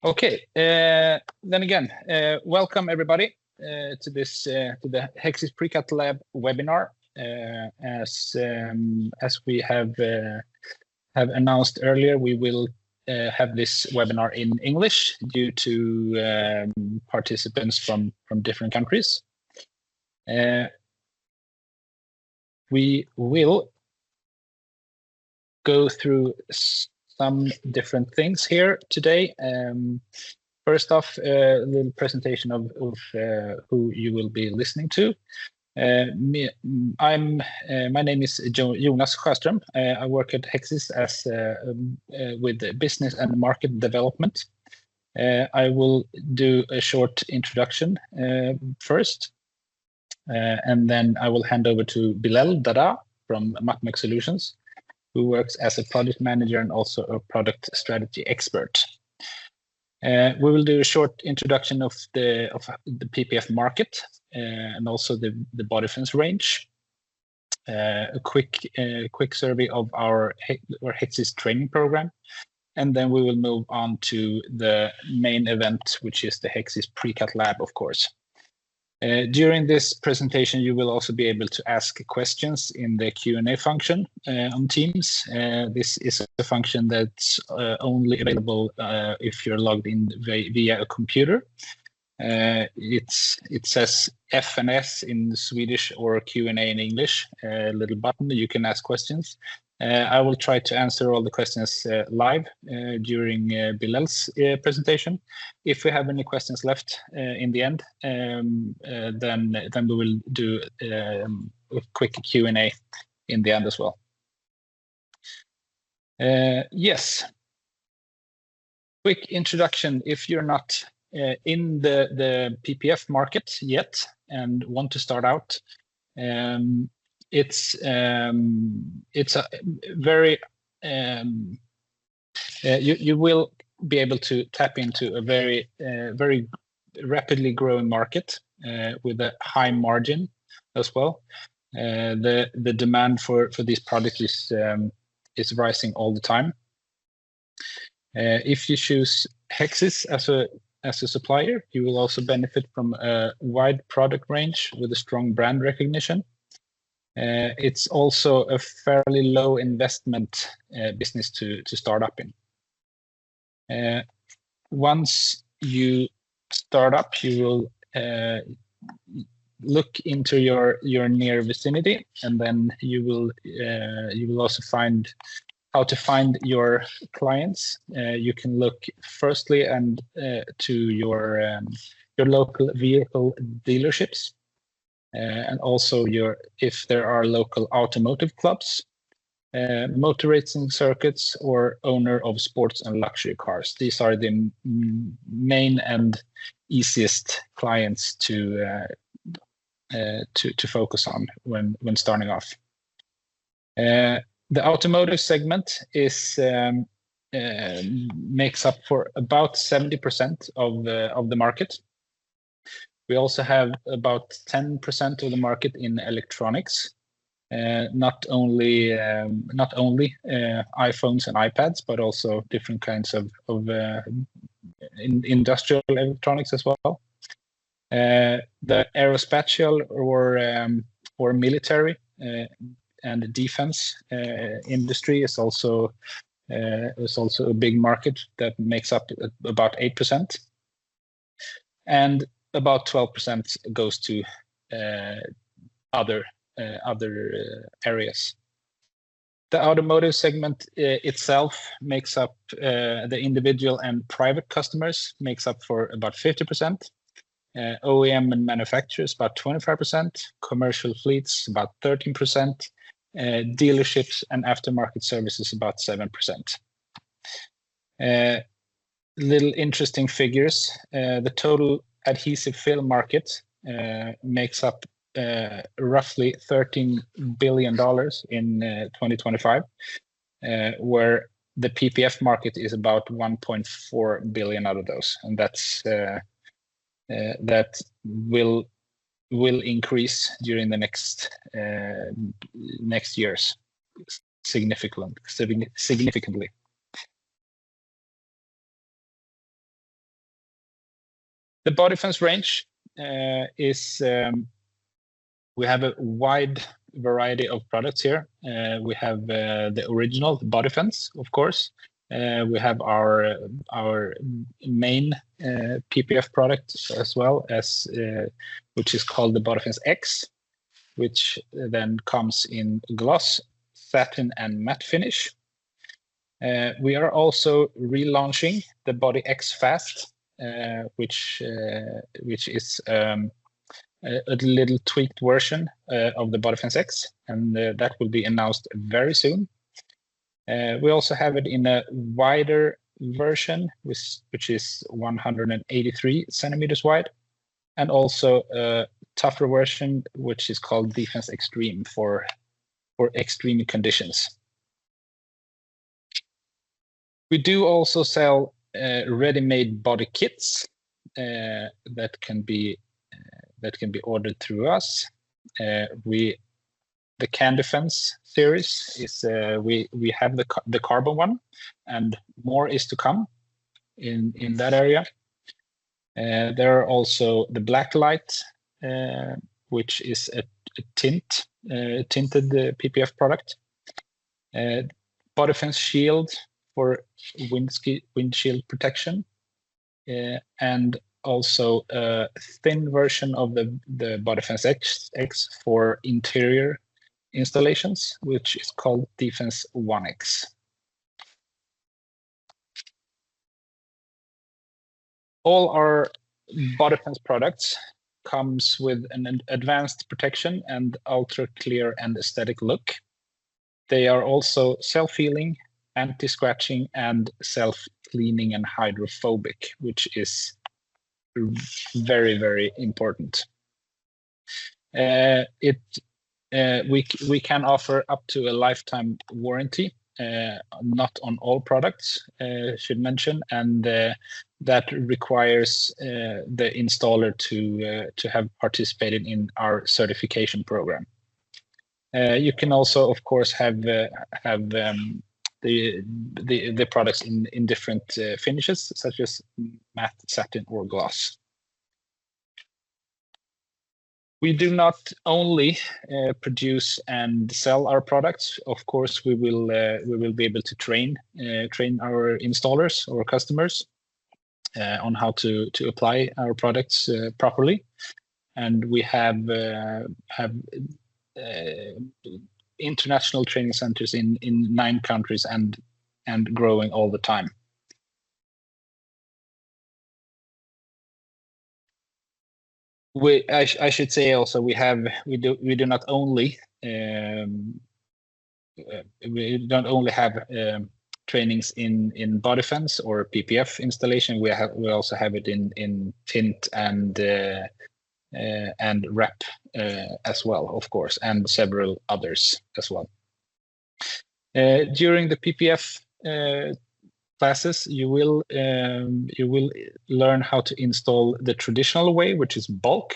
Okay, then again, welcome everybody to the HEXIS Precut Lab webinar. As we have announced earlier, we will have this webinar in English due to participants from different countries. We will go through some different things here today. First off, a little presentation of who you will be listening to. My name is Jonas Sjöström. I work at HEXIS as with business and market development. I will do a short introduction first, and then I will hand over to Bilel Dahdah from Matmec Solutions, who works as a project manager and also a product strategy expert. We will do a short introduction of the PPF market and also the Bodyfence range. A quick survey of our HEXIS training program, and then we will move on to the main event, which is the HEXIS Precut Lab, of course. During this presentation, you will also be able to ask questions in the Q&A function on Teams. This is a function that's only available if you're logged in via a computer. It says F and S in Swedish or Q&A in English, a little button you can ask questions. I will try to answer all the questions live during Bilel's presentation. If we have any questions left in the end, then we will do a quick Q&A in the end as well. Yes. Quick introduction. If you're not in the PPF market yet and want to start out, it's a very you will be able to tap into a very rapidly growing market with a high margin as well. The demand for these products is rising all the time. If you choose HEXIS as a supplier, you will also benefit from a wide product range with a strong brand recognition. It's also a fairly low investment business to start up in. Once you start up, you will look into your near vicinity, and then you will also find how to find your clients. You can look firstly and to your local vehicle dealerships. And also if there are local automotive clubs, motor racing circuits, or owner of sports and luxury cars. These are the main and easiest clients to focus on when starting off. The automotive segment makes up for about 70% of the market. We also have about 10% of the market in electronics, not only iPhones and iPads, but also different kinds of industrial electronics as well. The aerospatial or military and defense industry is also a big market that makes up about 8%. And about 12% goes to other areas. The automotive segment itself makes up the individual and private customers makes up for about 50%. OEM and manufacturers about 25%. Commercial fleets about 13%. Dealerships and aftermarket services about 7%. Little interesting figures. The total adhesive film market makes up roughly $13 billion in 2025, where the PPF market is about 1.4 billion out of those, and that will increase during the next years significantly. The Bodyfence range is we have a wide variety of products here. We have the original Bodyfence, of course. We have our main PPF product as well, as which is called the Bodyfence X, which then comes in gloss, satin, and matte finish. We are also relaunching the Body X Fast, which is a little tweaked version of the Bodyfence X, and that will be announced very soon. We also have it in a wider version, which is 183 centimeters wide, and also a tougher version, which is called Defense Extreme for extreme conditions. We do also sell ready-made body kits that can be ordered through us. The Can Defense series is we have the carbon one, and more is to come in that area. There are also the black light, which is a tinted PPF product. Bodyfence shield for windshield protection, and also a thin version of the Bodyfence X for interior installations, which is called Defense 1X. All our Bodyfence products comes with an advanced protection and ultra clear and aesthetic look. They are also self-healing, anti-scratching, and self-cleaning and hydrophobic, which is very, very important. We can offer up to a lifetime warranty, not on all products, should mention, and that requires the installer to have participated in our certification program. You can also, of course, have the products in different finishes, such as matte, satin, or gloss. We do not only produce and sell our products. Of course, we will be able to train our installers or customers on how to apply our products properly, and we have international training centers in 9 countries and growing all the time. I should say also we do not only have trainings in Bodyfence or PPF installation. We also have it in tint and wrap as well, of course, and several others as well. During the PPF classes, you will learn how to install the traditional way, which is bulk,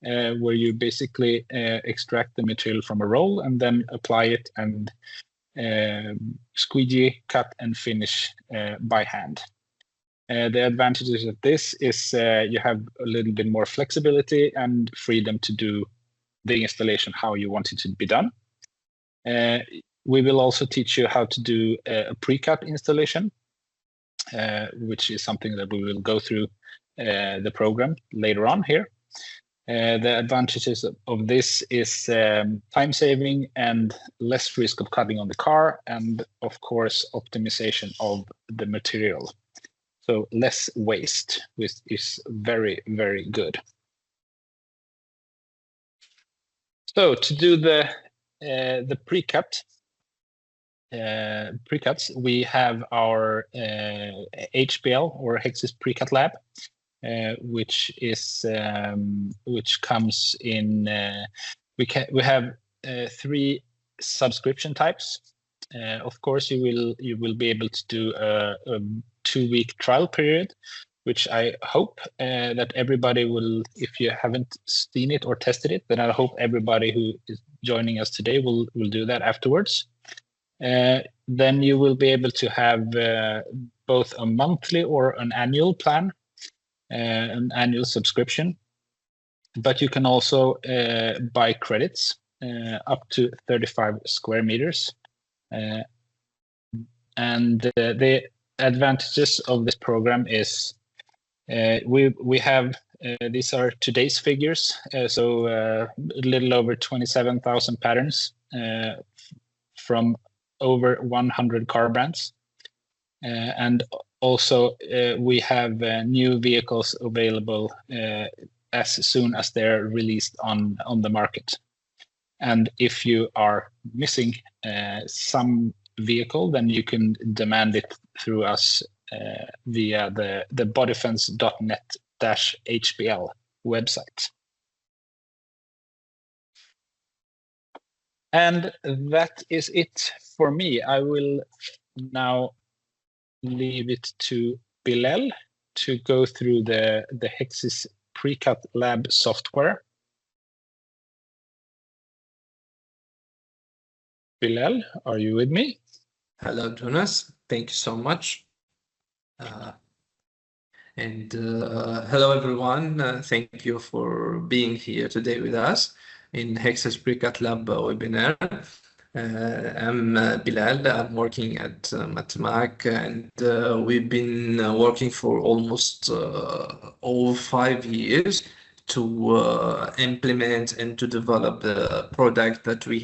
where you basically extract the material from a roll and then apply it and squeegee, cut, and finish by hand. The advantages of this is you have a little bit more flexibility and freedom to do the installation how you want it to be done. We will also teach you how to do a pre-cut installation, which is something that we will go through the program later on here. The advantages of this is time saving and less risk of cutting on the car, and of course optimization of the material. So less waste, which is very, very good. So to do the pre-cuts, we have our HBL or HEXIS Precut Lab, which comes in. We have 3 subscription types. Of course, you will be able to do a 2-week trial period, which I hope that everybody will. If you haven't seen it or tested it, then I hope everybody who is joining us today will do that afterwards. Then you will be able to have both a monthly or an annual plan, an annual subscription, but you can also buy credits up to 35 square meters. And the advantages of this program is we have these are today's figures, so a little over 27,000 patterns from over 100 car brands, and also we have new vehicles available as soon as they're released on the market. And if you are missing some vehicle, then you can demand it through us via the bodyfence.net-HBL website. And that is it for me. I will now leave it to Bilel to go through the HEXIS Precut Lab software. Bilel, are you with me? Hello, Jonas. Thank you so much. Hello, everyone. Thank you for being here today with us in HEXIS Precut Lab webinar. I'm Bilal. I'm working at Matmac, and we've been working for almost over 5 years to implement and to develop the product that we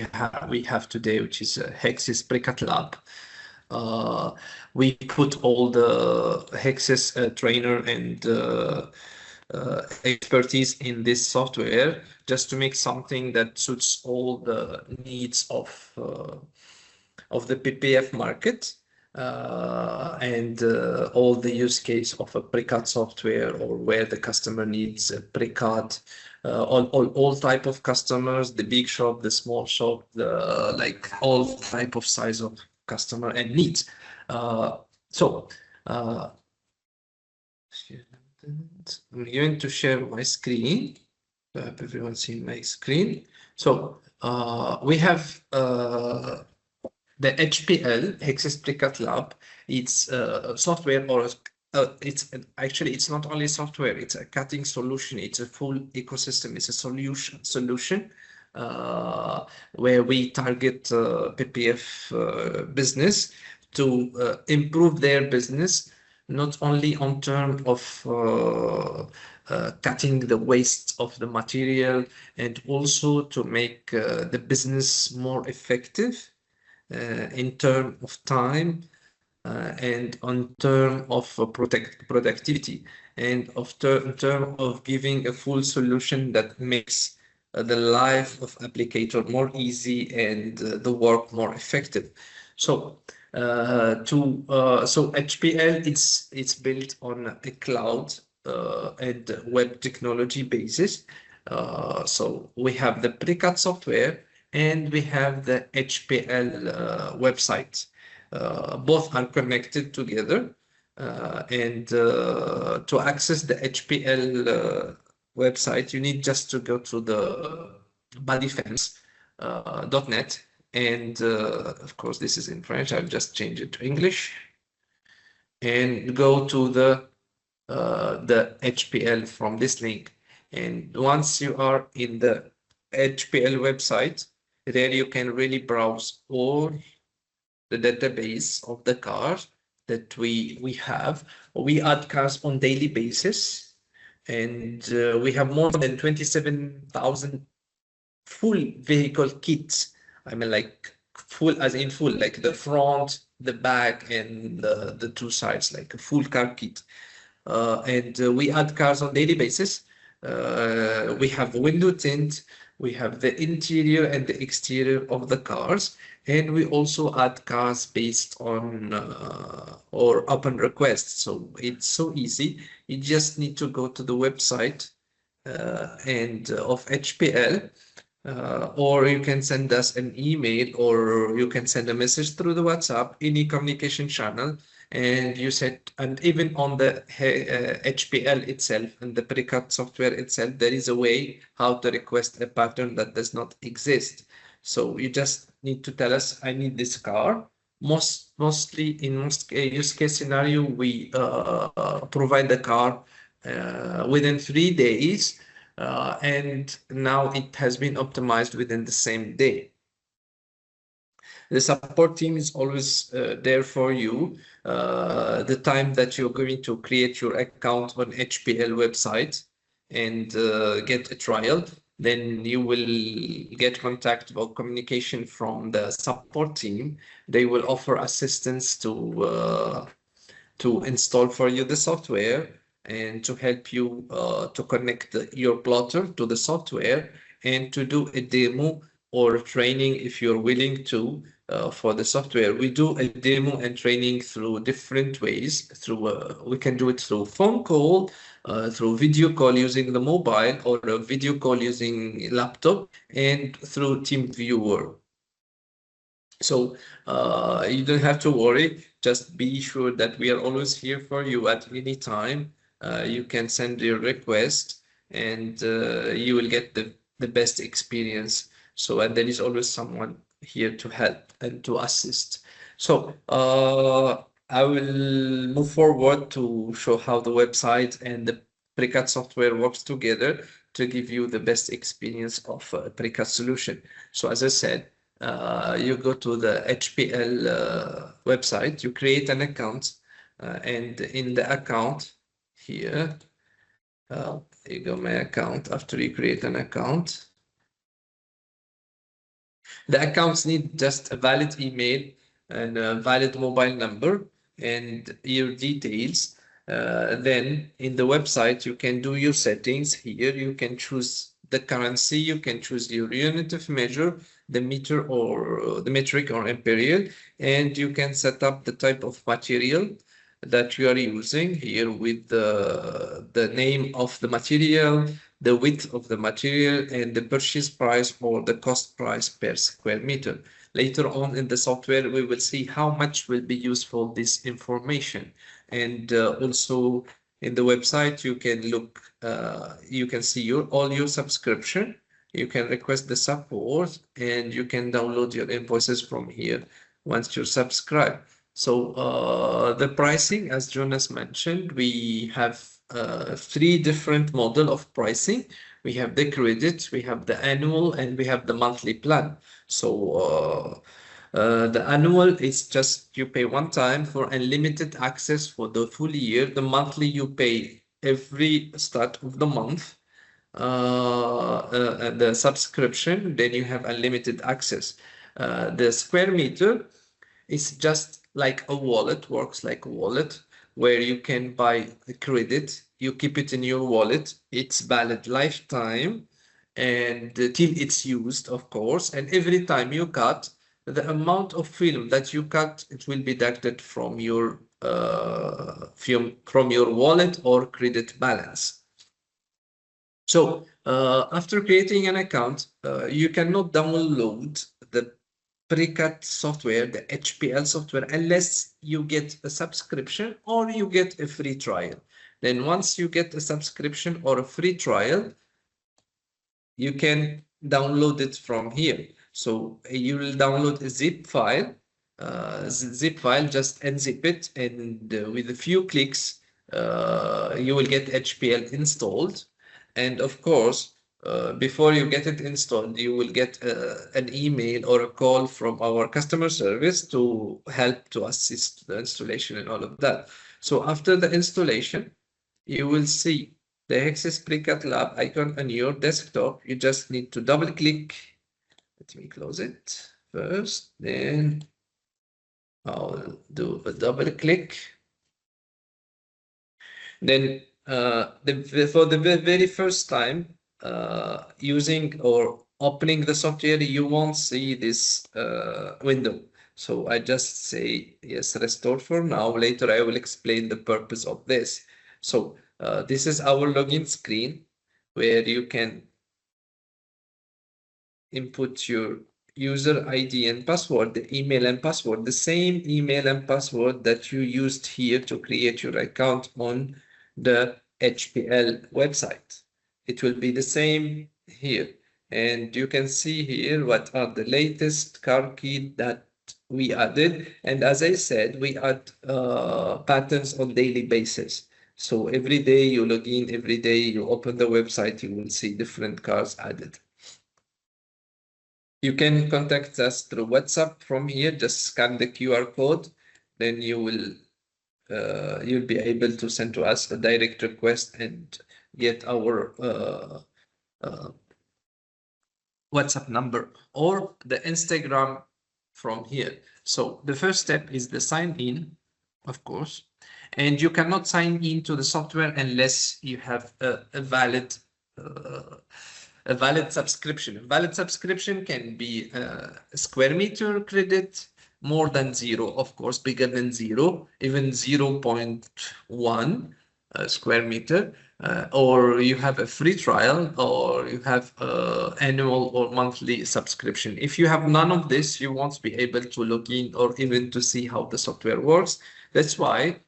have today, which is HEXIS Precut Lab. We put all the HEXIS trainer and expertise in this software just to make something that suits all the needs of the PPF market and all the use case of a precut software, or where the customer needs a precut. All type of customers, the big shop, the small shop, like all type of size of customer and needs. I'm going to share my screen. I hope everyone seeing my screen. So we have the HPL, HEXIS Precut Lab. It's software, or it's not only software, it's a cutting solution. It's a full ecosystem. It's a solution where we target PPF business to improve their business, not only on terms of cutting the waste of the material, and also to make the business more effective in terms of time and on terms of productivity, and in terms of giving a full solution that makes the life of applicator more easy and the work more effective. So HPL, it's built on a cloud and web technology basis. So we have the Precut software and we have the HPL website. Both are connected together, and to access the HPL website, you need just to go to the bodyfence.net. And of course, this is in French. I'll just change it to English and go to the HPL from this link. And once you are in the HPL website, there you can really browse all the database of the cars that we have. We add cars on daily basis, and we have more than 27,000 full vehicle kits. I mean, like full as in full, like the front, the back, and the two sides, like a full car kit. And we add cars on daily basis. We have window tint, we have the interior and the exterior of the cars, and we also add cars based on or upon request. So it's so easy. You just need to go to the website and of HPL. Or you can send us an email, or you can send a message through the WhatsApp, any communication channel, and you set, and even on the HPL itself and the Precut software itself, there is a way how to request a pattern that does not exist. So you just need to tell us, I need this car. Mostly in most use case scenario, we provide the car within 3 days, and now it has been optimized within the same day. The support team is always there for you. The time that you're going to create your account on HPL website and get a trial, then you will get contact or communication from the support team. They will offer assistance to install for you the software and to help you to connect your plotter to the software and to do a demo or training if you're willing to for the software. We do a demo and training through different ways. We can do it through phone call, through video call using the mobile, or a video call using laptop, and through Team Viewer. So you don't have to worry. Just be sure that we are always here for you at any time. You can send your request, and you will get the best experience. So, and there is always someone here to help and to assist. So I will move forward to show how the website and the Precut software works together to give you the best experience of a Precut solution. So as I said, you go to the HPL website, you create an account, and in the account here, you go my account. After you create an account, the accounts need just a valid email and a valid mobile number and your details. Then in the website, you can do your settings. Here you can choose the currency, you can choose your unit of measure, the meter or the metric or imperial, and you can set up the type of material that you are using here with the name of the material, the width of the material, and the purchase price or the cost price per square meter. Later on in the software, we will see how much will be used for this information. And also in the website, you can look, you can see all your subscription. You can request the support, and you can download your invoices from here once you're subscribed. So the pricing, as Jonas mentioned, we have 3 different model of pricing. We have the credit, we have the annual, and we have the monthly plan. So the annual is just you pay one time for unlimited access for the full year. The monthly you pay every start of the month. The subscription, then you have unlimited access. The square meter is just like a wallet, works like a wallet, where you can buy a credit, you keep it in your wallet, it's valid lifetime, and till it's used, of course, and every time you cut, the amount of film that you cut, it will be deducted from your wallet or credit balance. So after creating an account, you cannot download the Precut software, the HPL software, unless you get a subscription or you get a free trial. Then once you get a subscription or a free trial, you can download it from here. So you will download a zip file, just unzip it, and with a few clicks, you will get HPL installed. And of course, before you get it installed, you will get an email or a call from our customer service to help to assist the installation and all of that. So after the installation, you will see the HEXIS Precut Lab icon on your desktop. You just need to double click. Let me close it first, then I'll do a double click. Then for the very first time, using or opening the software, you won't see this window. So I just say yes, restore for now. Later I will explain the purpose of this. So this is our login screen where you can input your user ID and password, the email and password, the same email and password that you used here to create your account on the HPL website. It will be the same here. And you can see here what are the latest car key that we added. And as I said, we add patterns on daily basis. So every day you log in, every day you open the website, you will see different cars added. You can contact us through WhatsApp from here. Just scan the QR code, then you will you'll be able to send to us a direct request and get our WhatsApp number or the Instagram from here. So the first step is the sign in, of course, and you cannot sign in to the software unless you have a valid subscription. A valid subscription can be a square meter credit, more than 0, of course, bigger than 0, even 0.1 square meter, or you have a free trial, or you have annual or monthly subscription. If you have none of this, you won't be able to log in or even to see how the software works. That's why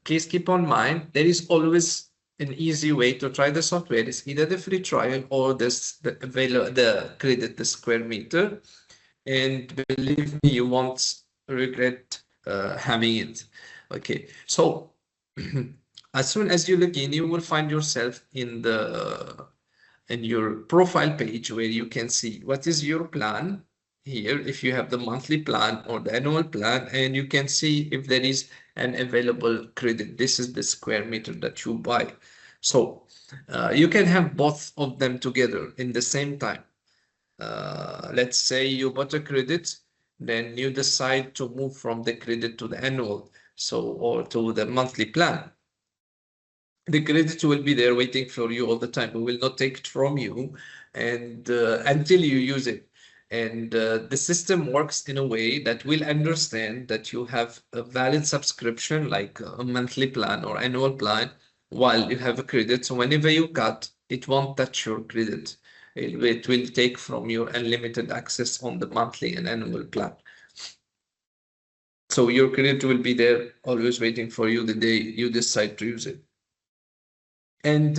please keep on mind, there is always an easy way to try the software. It's either the free trial or the credit, the square meter. And believe me, you won't regret having it. Okay, so as soon as you log in, you will find yourself in your profile page where you can see what is your plan here, if you have the monthly plan or the annual plan, and you can see if there is an available credit. This is the square meter that you buy. So you can have both of them together in the same time. Let's say you bought a credit, then you decide to move from the credit to the annual, or to the monthly plan. The credit will be there waiting for you all the time. We will not take it from you and until you use it. And the system works in a way that will understand that you have a valid subscription, like a monthly plan or annual plan, while you have a credit. So whenever you cut, it won't touch your credit. It will take from your unlimited access on the monthly and annual plan. So your credit will be there, always waiting for you the day you decide to use it. And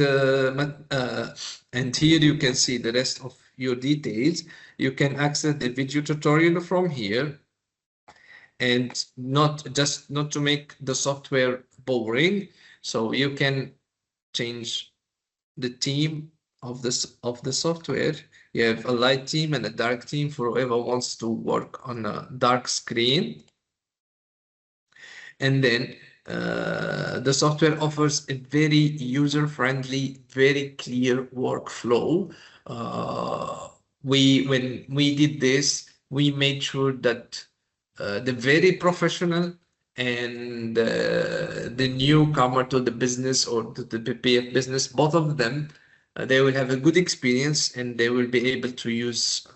here you can see the rest of your details. You can access the video tutorial from here, and not to make the software boring. So you can change the theme of the software. You have a light theme and a dark theme for whoever wants to work on a dark screen. And then the software offers a very user-friendly, very clear workflow. When we did this, we made sure that the very professional and the newcomer to the business or to the PPF business, both of them, they will have a good experience and they will be able to use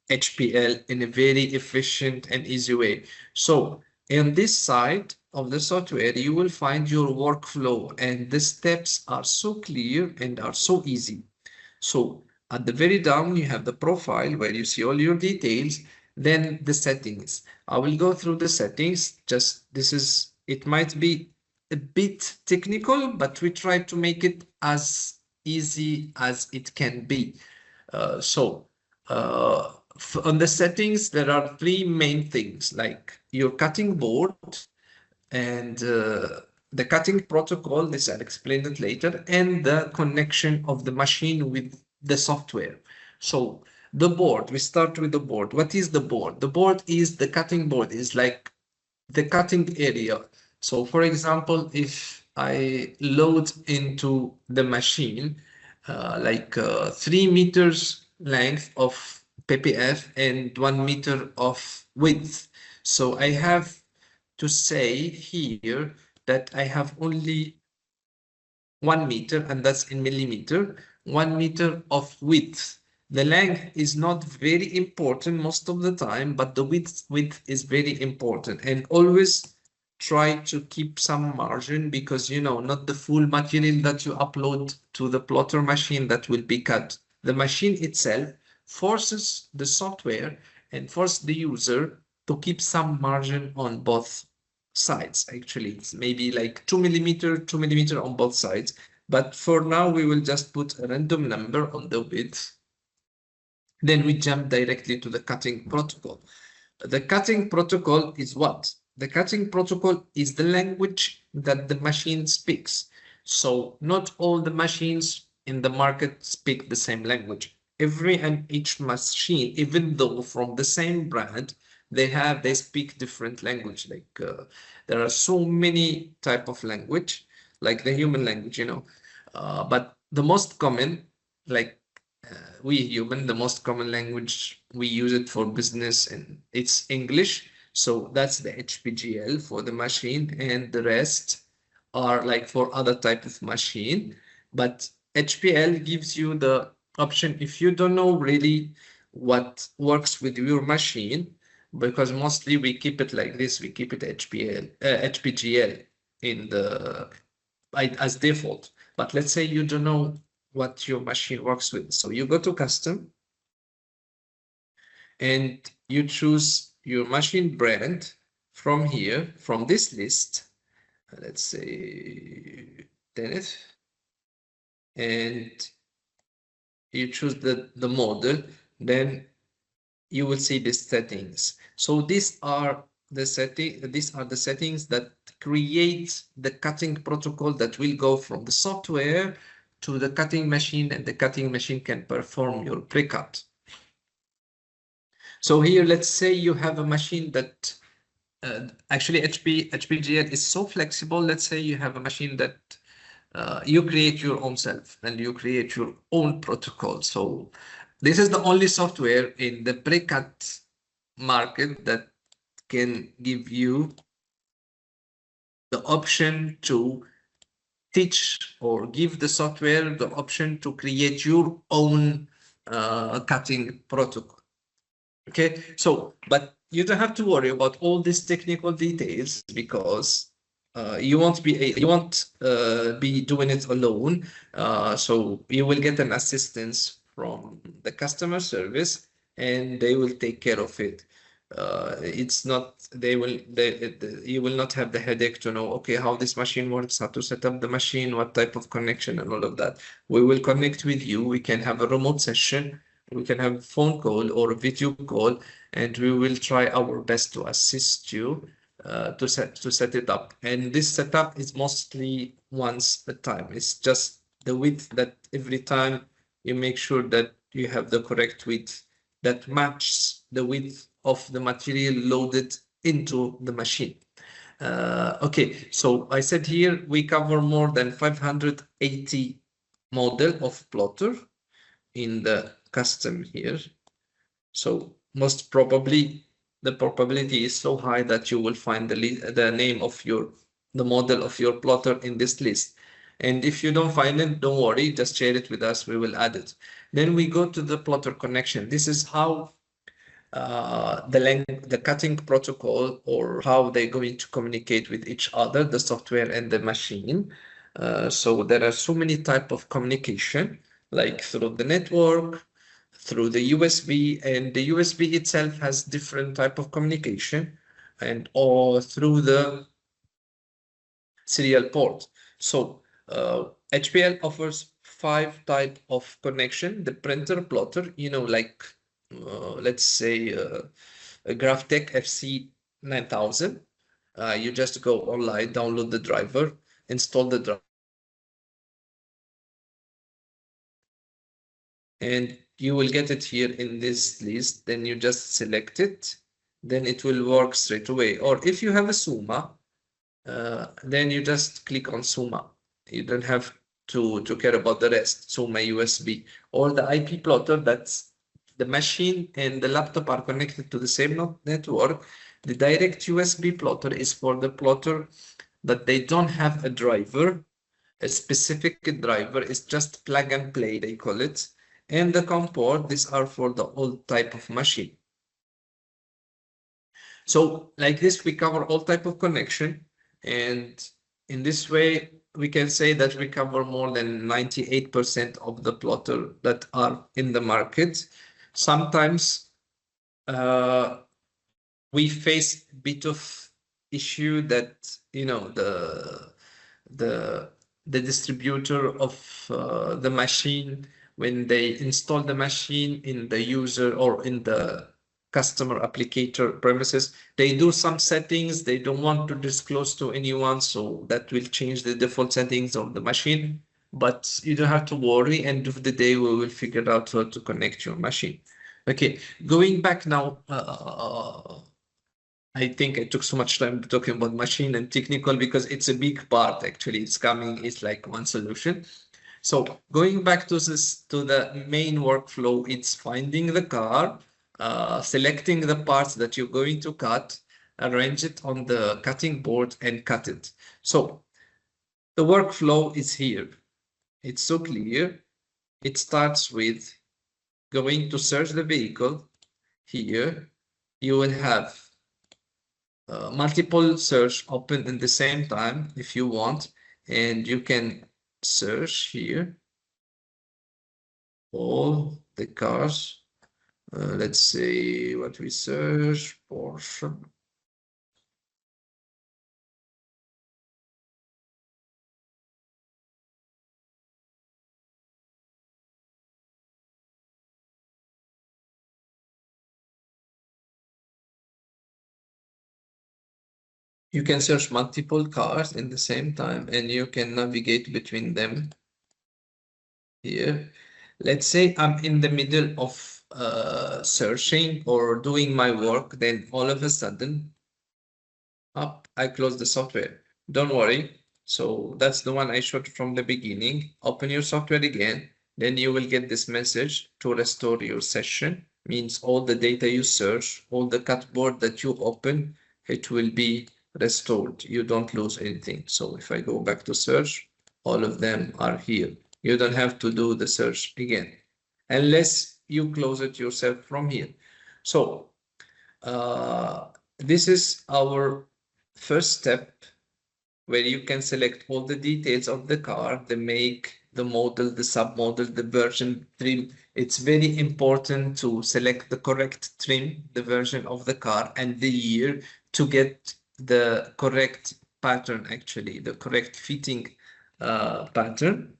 HPL in a very efficient and easy way. So on this side of the software, you will find your workflow, and the steps are so clear and are so easy. So at the very down, you have the profile where you see all your details, then the settings. I will go through the settings. It might be a bit technical, but we try to make it as easy as it can be. On the settings, there are 3 main things, like your cutting board and the cutting protocol. This I'll explain it later, and the connection of the machine with the software. So the board, we start with the board. What is the board? The board is the cutting board, is like the cutting area. So for example, if I load into the machine like 3 meters length of PPF and 1 meter of width. So I have to say here that I have only 1 meter, and that's in millimeter, 1 meter of width. The length is not very important most of the time, but the width is very important. And always try to keep some margin, because not the full material that you upload to the plotter machine that will be cut. The machine itself forces the software and force the user to keep some margin on both sides. Actually, it's maybe like 2 millimeter on both sides, but for now we will just put a random number on the width. Then we jump directly to the cutting protocol. The cutting protocol is what? The cutting protocol is the language that the machine speaks. So not all the machines in the market speak the same language. Every and each machine, even though from the same brand, they speak different language. Like there are so many type of language, like the human language, you know. But the most common, like we human, the most common language we use it for business, and it's English. So that's the HPGL for the machine, and the rest are like for other type of machine. But HPL gives you the option if you don't know really what works with your machine, because mostly we keep it like this, we keep it HPGL in the as default. But let's say you don't know what your machine works with. So you go to custom and you choose your machine brand from here, from this list. Let's say Tenet, and you choose the model, then you will see the settings. So these are the settings that create the cutting protocol that will go from the software to the cutting machine, and the cutting machine can perform your pre-cut. So here, let's say you have a machine that actually HPGL is so flexible. Let's say you have a machine that you create your own self and you create your own protocol. So this is the only software in the pre-cut market that can give you the option to teach, or give the software the option to create your own cutting protocol. Okay, so but you don't have to worry about all these technical details, because you won't be doing it alone. So you will get an assistance from the customer service, and they will take care of it. It's not you will not have the headache to know, okay, how this machine works, how to set up the machine, what type of connection, and all of that. We will connect with you. We can have a remote session. We can have a phone call or a video call, and we will try our best to assist you to set it up. And this setup is mostly once a time. It's just the width that every time you make sure that you have the correct width that matches the width of the material loaded into the machine. Okay, so I said here we cover more than 580 model of plotter in the custom here. So most probably the probability is so high that you will find the name of the model of your plotter in this list. And if you don't find it, don't worry, just share it with us, we will add it. Then we go to the plotter connection. This is how the cutting protocol, or how they're going to communicate with each other, the software and the machine. So there are so many types of communication, like through the network, through the USB, and the USB itself has different type of communication, and or through the serial port. So HPL offers 5 type of connection. The printer plotter, you know, like let's say a GraphTech FC 9000. You just go online, download the driver, install the driver, and you will get it here in this list. Then you just select it, then it will work straight away. Or if you have a Suma, then you just click on Suma. You don't have to care about the rest. Suma USB or the IP plotter, that's the machine and the laptop are connected to the same network. The direct USB plotter is for the plotter that they don't have a driver, a specific driver. It's just plug and play, they call it. And the COM port, these are for the old type of machine. So like this, we cover all type of connection. And in this way, we can say that we cover more than 98% of the plotter that are in the market. Sometimes we face a bit of issue that, you know, the distributor of the machine, when they install the machine in the user or in the customer applicator premises. They do some settings they don't want to disclose to anyone, so that will change the default settings of the machine. But you don't have to worry. End of the day, we will figure out how to connect your machine. Okay, going back now. I think I took so much time talking about machine and technical because it's a big part. Actually, it's like one solution. So going back to the main workflow, it's finding the car, selecting the parts that you're going to cut, arrange it on the cutting board and cut it. So the workflow is here. It's so clear. It starts with going to search the vehicle. Here you will have multiple search open at the same time if you want, and you can search here all the cars. Let's say what we search, Porsche. You can search multiple cars in the same time and you can navigate between them here. Let's say I'm in the middle of searching or doing my work, then all of a sudden I close the software. Don't worry. So that's the one I showed from the beginning. Open your software again, then you will get this message to restore your session. Means all the data you search, all the cutboard that you open, it will be restored. You don't lose anything. So if I go back to search, all of them are here. You don't have to do the search again, unless you close it yourself from here. So this is our first step, where you can select all the details of the car, the make, the model, the submodel, the version, trim. It's very important to select the correct trim, the version of the car, and the year to get the correct pattern, actually, the correct fitting pattern.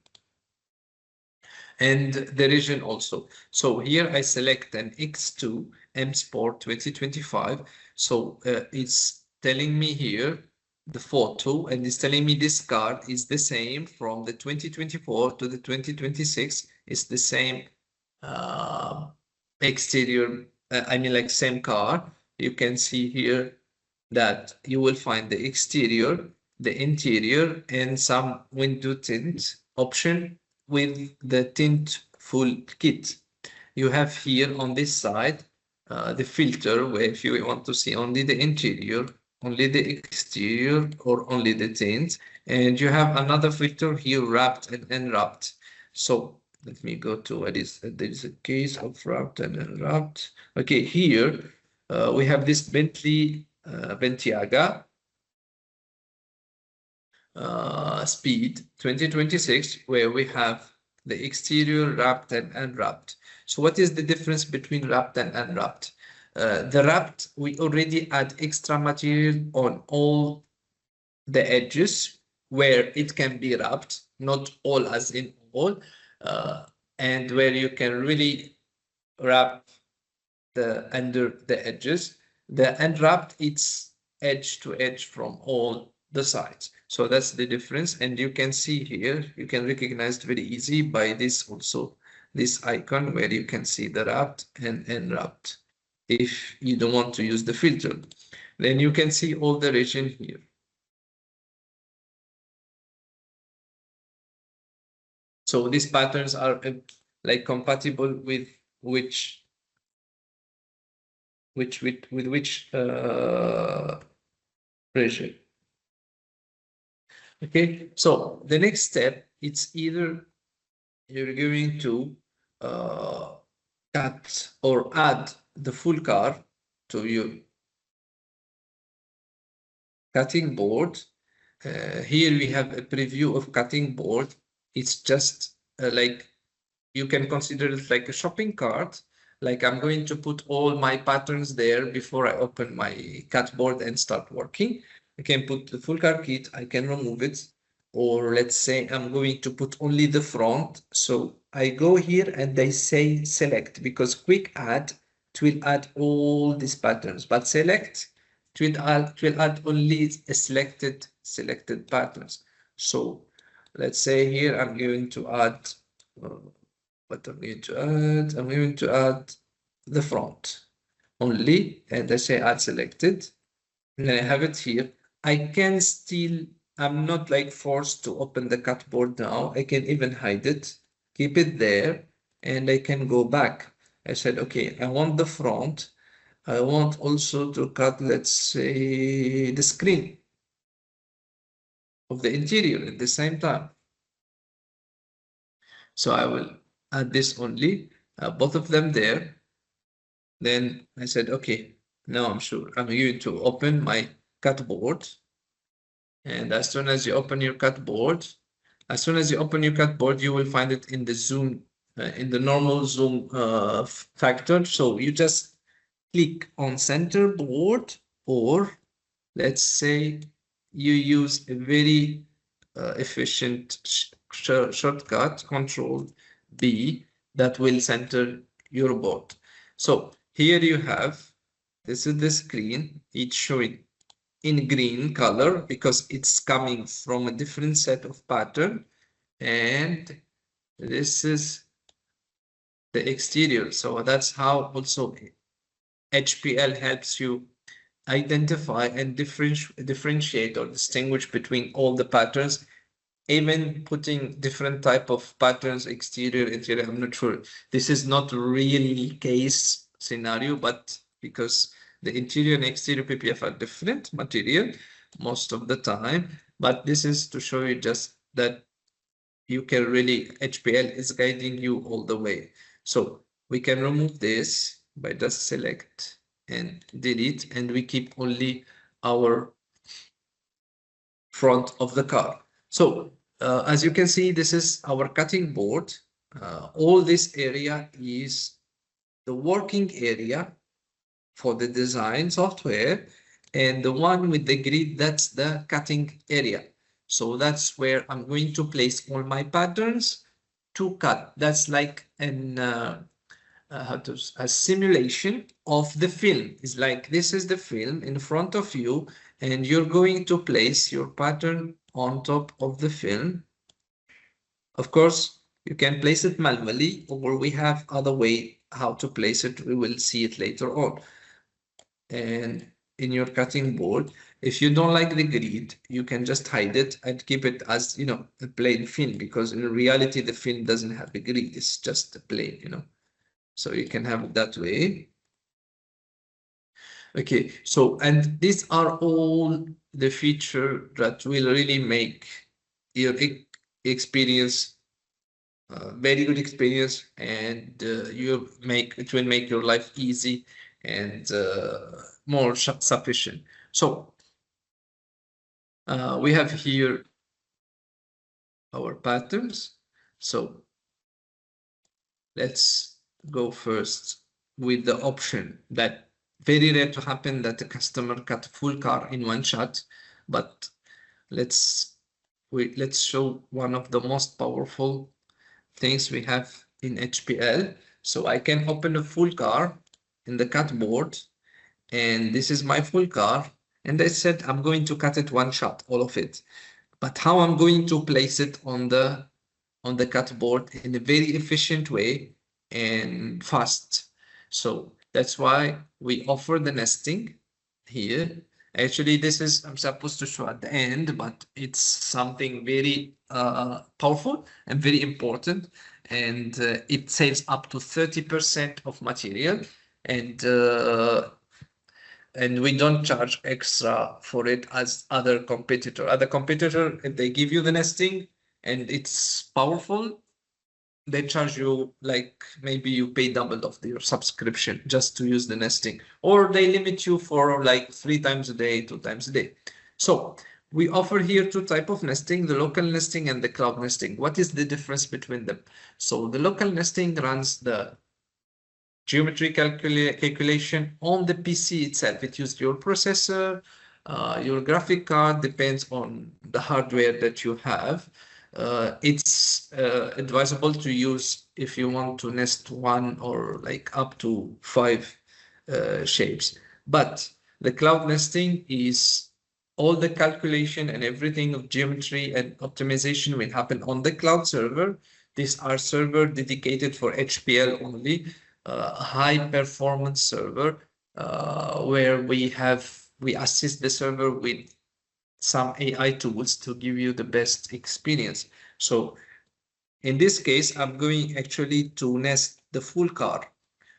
And the region also. So here I select an X2 M Sport 2025. So it's telling me here the photo, and it's telling me this car is the same from the 2024 to the 2026. It's the same exterior, I mean like same car. You can see here that you will find the exterior, the interior, and some window tint option with the tint full kit. You have here on this side the filter, where if you want to see only the interior, only the exterior, or only the tint, and you have another filter here, wrapped and unwrapped. So let me go to what is there is a case of wrapped and unwrapped. Okay, here we have this Bentley Bentiaga Speed 2026, where we have the exterior wrapped and unwrapped. So what is the difference between wrapped and unwrapped? The wrapped, we already add extra material on all the edges where it can be wrapped, not all as in all, and where you can really wrap the under the edges. The unwrapped, it's edge to edge from all the sides. So that's the difference. And you can see here, you can recognize it very easy by this also, this icon where you can see the wrapped and unwrapped. If you don't want to use the filter, then you can see all the region here. So these patterns are like compatible with which region. Okay, so the next step, it's either you're going to cut or add the full car to your cutting board. Here we have a preview of cutting board. It's just like, you can consider it like a shopping cart. Like I'm going to put all my patterns there before I open my cut board and start working. I can put the full car kit, I can remove it. Or let's say I'm going to put only the front. So I go here and I say select, because quick add it will add all these patterns, but select, it will add only selected patterns. So let's say here I'm going to add what I'm going to add. I'm going to add the front only, and I say add selected, and then I have it here. I can still, I'm not like forced to open the cut board now. I can even hide it, keep it there, and I can go back. I said, okay, I want the front. I want also to cut, let's say, the screen of the interior at the same time. So I will add this only, both of them there. Then I said, okay, now I'm sure I'm going to open my cut board. And as soon as you open your cut board, you will find it in the zoom, in the normal zoom factor. So you just click on center board, or let's say you use a very efficient shortcut, Control B, that will center your board. So here you have, this is the screen, it's showing in green color because it's coming from a different set of pattern, and this is the exterior. So that's how also HPL helps you identify and differentiate or distinguish between all the patterns, even putting different type of patterns, exterior, interior. I'm not sure. This is not really case scenario, but because the interior and exterior PPF are different material most of the time, but this is to show you just that you can really, HPL is guiding you all the way. So we can remove this by just select and delete, and we keep only our front of the car. So as you can see, this is our cutting board. All this area is the working area for the design software, and the one with the grid, that's the cutting area. So that's where I'm going to place all my patterns to cut. That's like an a simulation of the film. It's like this is the film in front of you, and you're going to place your pattern on top of the film. Of course, you can place it manually, or we have other way how to place it. We will see it later on. And in your cutting board, if you don't like the grid, you can just hide it and keep it as, you know, a plain film, because in reality, the film doesn't have a grid. It's just a plain, you know. So you can have it that way. Okay, so, and these are all the features that will really make your experience very good experience, and it will make your life easy and more sufficient. So we have here our patterns. So let's go first with the option that very rare to happen that the customer cut a full car in one shot, but let's show one of the most powerful things we have in HPL. So I can open a full car in the cut board, and this is my full car, and I said I'm going to cut it one shot, all of it. But how I'm going to place it on the cut board in a very efficient way and fast. So that's why we offer the nesting here. Actually, this is, I'm supposed to show at the end, but it's something very powerful and very important, and it saves up to 30% of material, and we don't charge extra for it as other competitor. Other competitor, if they give you the nesting and it's powerful, they charge you like maybe you pay double of your subscription just to use the nesting, or they limit you for like 3 times a day, 2 times a day. So we offer here 2 types of nesting, the local nesting and the cloud nesting. What is the difference between them? So the local nesting runs the geometry calculation on the PC itself. It uses your processor, your graphic card, depends on the hardware that you have. It's advisable to use if you want to nest 1 or like up to 5 shapes. But the cloud nesting is all the calculation and everything of geometry and optimization will happen on the cloud server. These are server dedicated for HPL only, high performance server, where we assist the server with some AI tools to give you the best experience. So in this case, I'm going actually to nest the full car.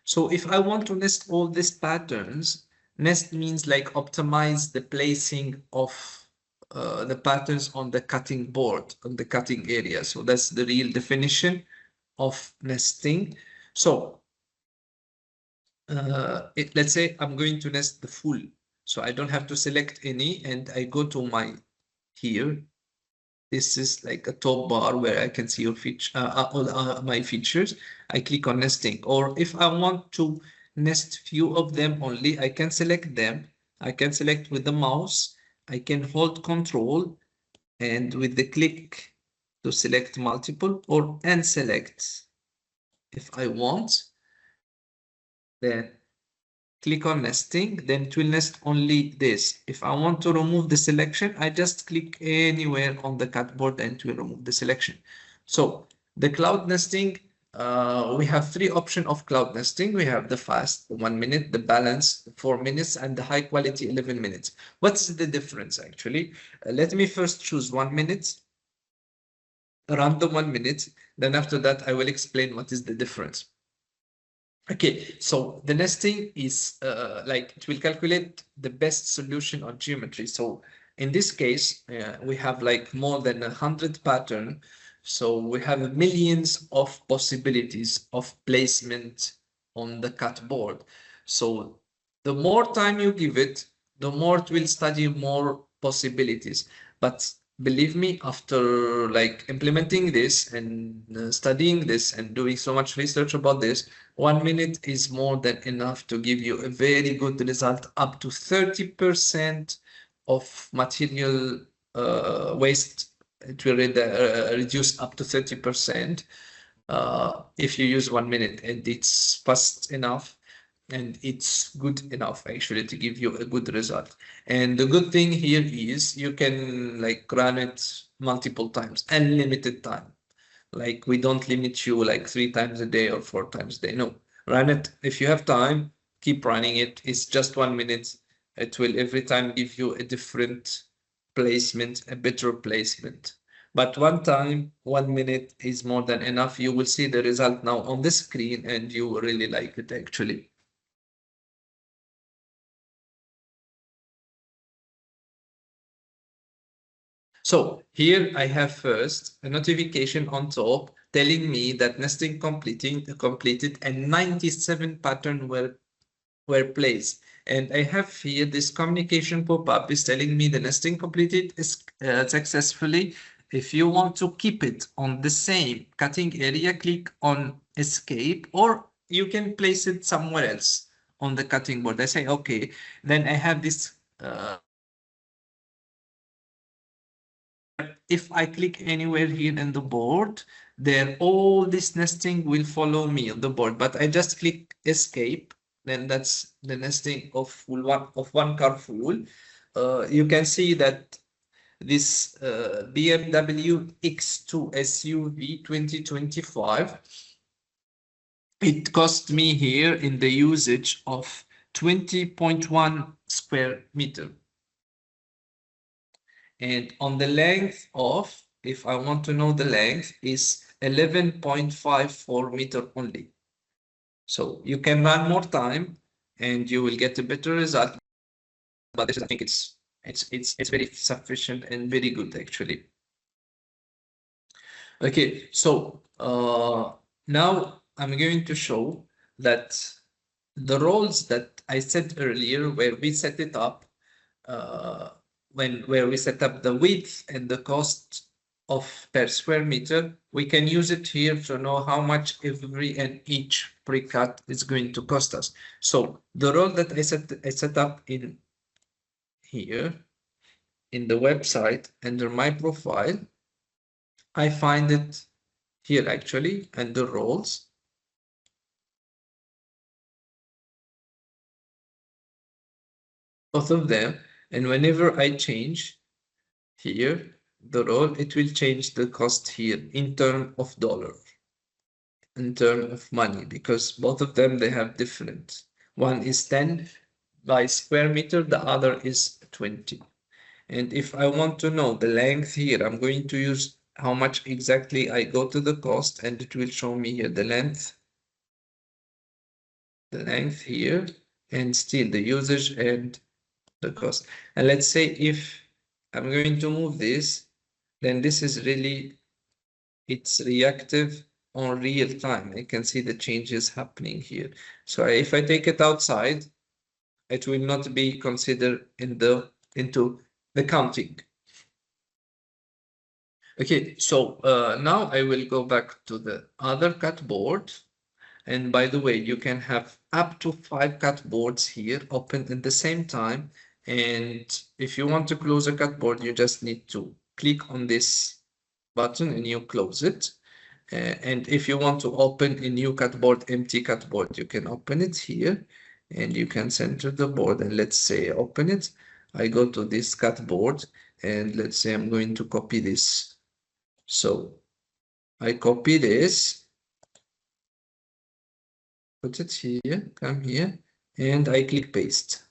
So if I want to nest all these patterns, nest means like optimize the placing of the patterns on the cutting board, on the cutting area. So that's the real definition of nesting. So let's say I'm going to nest the full. So I don't have to select any, and I go to my here. This is like a top bar where I can see your all my features. I click on nesting, or if I want to nest few of them only, I can select them. I can select with the mouse. I can hold control and with the click to select multiple or unselect if I want. Then click on nesting, then it will nest only this. If I want to remove the selection, I just click anywhere on the cutboard and it will remove the selection. So the cloud nesting, we have three options of cloud nesting. We have the fast, 1 minute, the balance, 4 minutes, and the high quality, 11 minutes. What's the difference actually? Let me first choose 1 minute, around the 1 minute. Then after that, I will explain what is the difference. Okay, so the nesting is like it will calculate the best solution on geometry. So in this case, we have like more than 100 pattern. So we have millions of possibilities of placement on the cut board. So the more time you give it, the more it will study more possibilities. But believe me, after like implementing this and studying this and doing so much research about this, 1 minute is more than enough to give you a very good result, up to 30% of material waste. It will reduce up to 30% if you use 1 minute, and it's fast enough and it's good enough actually to give you a good result. And the good thing here is you can like run it multiple times, unlimited time. Like we don't limit you like 3 times a day or 4 times a day. No, run it. If you have time, keep running it. It's just 1 minute. It will every time give you a different placement, a better placement. But one time, 1 minute is more than enough. You will see the result now on the screen and you will really like it actually. So here I have first a notification on top telling me that nesting completed and 97 patterns were placed. And I have here this communication pop-up is telling me the nesting completed is successfully. If you want to keep it on the same cutting area, click on escape, or you can place it somewhere else on the cutting board. I say, okay, then I have this if I click anywhere here in the board, then all this nesting will follow me on the board. But I just click escape, then that's the nesting of one car full. You can see that this BMW X2 SUV 2025, it cost me here in the usage of 20.1 square meter. And on the length of, if I want to know the length, is 11.54 meter only. So you can run more time and you will get a better result. But this, I think it's very sufficient and very good actually. Okay, so now I'm going to show that the roles that I said earlier, where we set it up, where we set up the width and the cost of per square meter, we can use it here to know how much every and each pre-cut is going to cost us. So the role that I set up in here in the website under my profile, I find it here actually under roles. both of them, and whenever I change here the role, it will change the cost here in terms of dollar, in terms of money, because both of them, they have different. One is 10 by square meter, the other is 20. And if I want to know the length here, I'm going to use how much exactly I go to the cost, and it will show me here the length here, and still the usage and the cost. And let's say if I'm going to move this, then this is really, it's reactive on real time. I can see the changes happening here. So if I take it outside, it will not be considered into the counting. Okay, so now I will go back to the other cut board. And by the way, you can have up to 5 cut boards here open at the same time. And if you want to close a cut board, you just need to click on this button and you close it. And if you want to open a new cut board, empty cut board, you can open it here and you can center the board. And let's say open it. I go to this cut board and let's say I'm going to copy this. So I copy this, put it here, come here, and I click paste.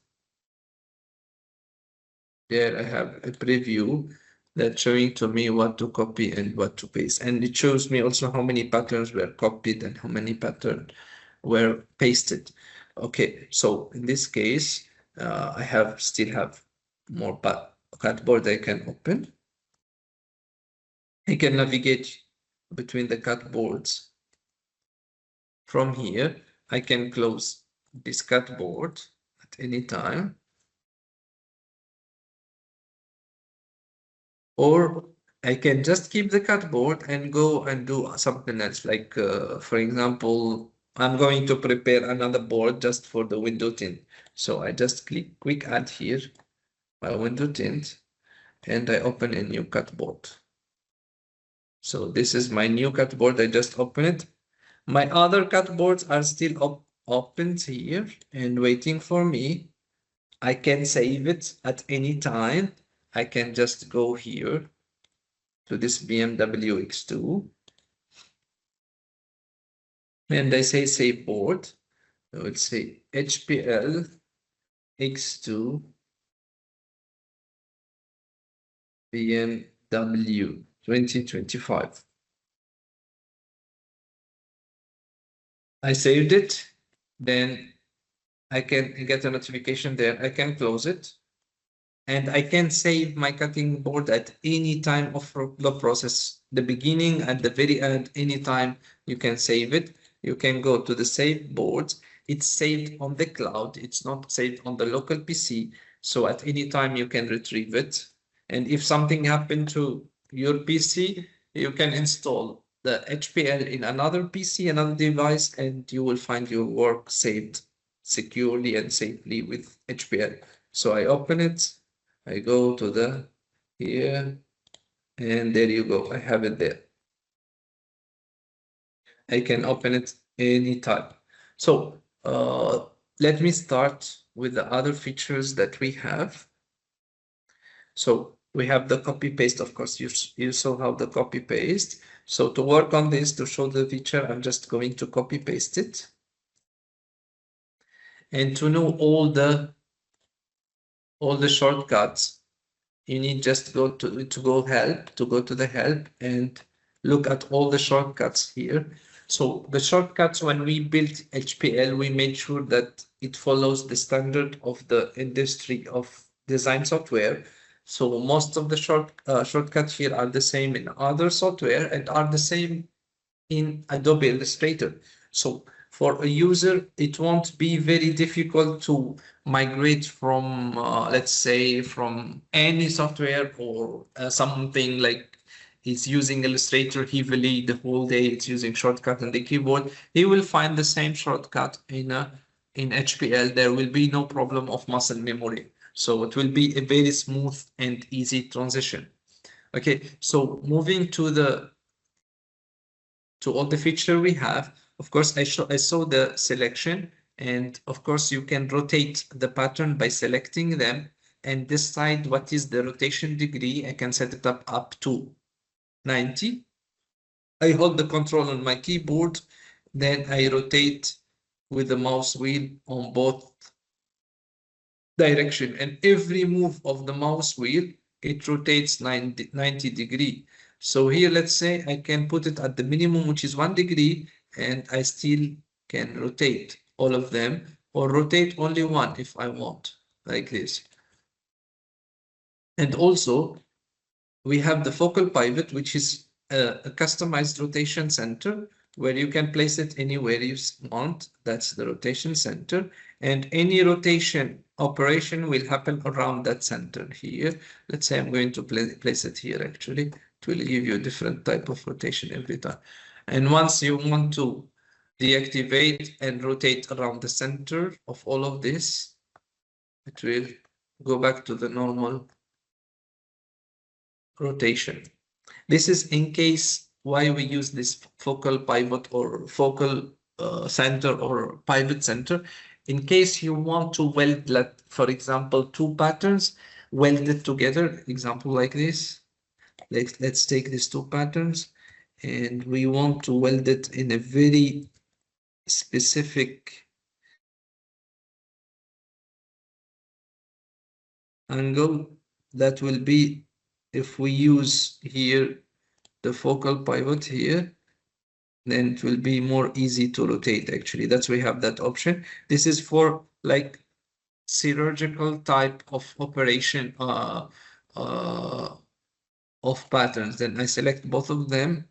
There I have a preview that's showing to me what to copy and what to paste. And it shows me also how many patterns were copied and how many patterns were pasted. Okay, so in this case, I still have more cut board I can open. I can navigate between the cut boards. From here, I can close this cut board at any time. Or I can just keep the cut board and go and do something else. Like, for example, I'm going to prepare another board just for the window tint. So I just click quick add here, my window tint, and I open a new cut board. So this is my new cut board. I just open it. My other cut boards are still opened here and waiting for me. I can save it at any time. I can just go here to this BMW X2 and I say save board. I will say HPL X2 BMW 2025. I saved it, then I can get a notification there. I can close it and I can save my cutting board at any time of the process, the beginning, at the very end, anytime you can save it. You can go to the save board. It's saved on the cloud. It's not saved on the local PC. So at any time you can retrieve it. And if something happened to your PC, you can install the HPL in another PC, another device, and you will find your work saved securely and safely with HPL. So I open it, I go to the here, and there you go. I have it there. I can open it anytime. So let me start with the other features that we have. So we have the copy paste. Of course, you saw how the copy paste. So to work on this, to show the feature, I'm just going to copy paste it. And to know all the shortcuts, you need just go to the help and look at all the shortcuts here. So the shortcuts, when we built HPL, we made sure that it follows the standard of the industry of design software. So most of the shortcuts here are the same in other software and are the same in Adobe Illustrator. So for a user, it won't be very difficult to migrate from, let's say, from any software or something like he's using Illustrator heavily the whole day, it's using shortcut on the keyboard. He will find the same shortcut in HPL. There will be no problem of muscle memory. So it will be a very smooth and easy transition. Okay, so moving to all the feature we have. Of course, I saw the selection. And of course, you can rotate the pattern by selecting them and decide what is the rotation degree. I can set it up to 90. I hold the control on my keyboard, then I rotate with the mouse wheel on both direction, and every move of the mouse wheel, it rotates 90 degree. So here, let's say I can put it at the minimum, which is 1 degree, and I still can rotate all of them, or rotate only one if I want, like this. And also, we have the focal pivot, which is a customized rotation center, where you can place it anywhere you want. That's the rotation center. And any rotation operation will happen around that center here. Let's say I'm going to place it here, actually. It will give you a different type of rotation every time. And once you want to deactivate and rotate around the center of all of this, it will go back to the normal rotation. This is in case why we use this focal pivot or focal center or pivot center. In case you want to weld, for example, two patterns welded together, example like this. Let's take these two patterns and we want to weld it in a very specific angle. That will be if we use here the focal pivot here, then it will be more easy to rotate. Actually, that's we have that option. This is for like chirurgical type of operation of patterns. Then I select both of them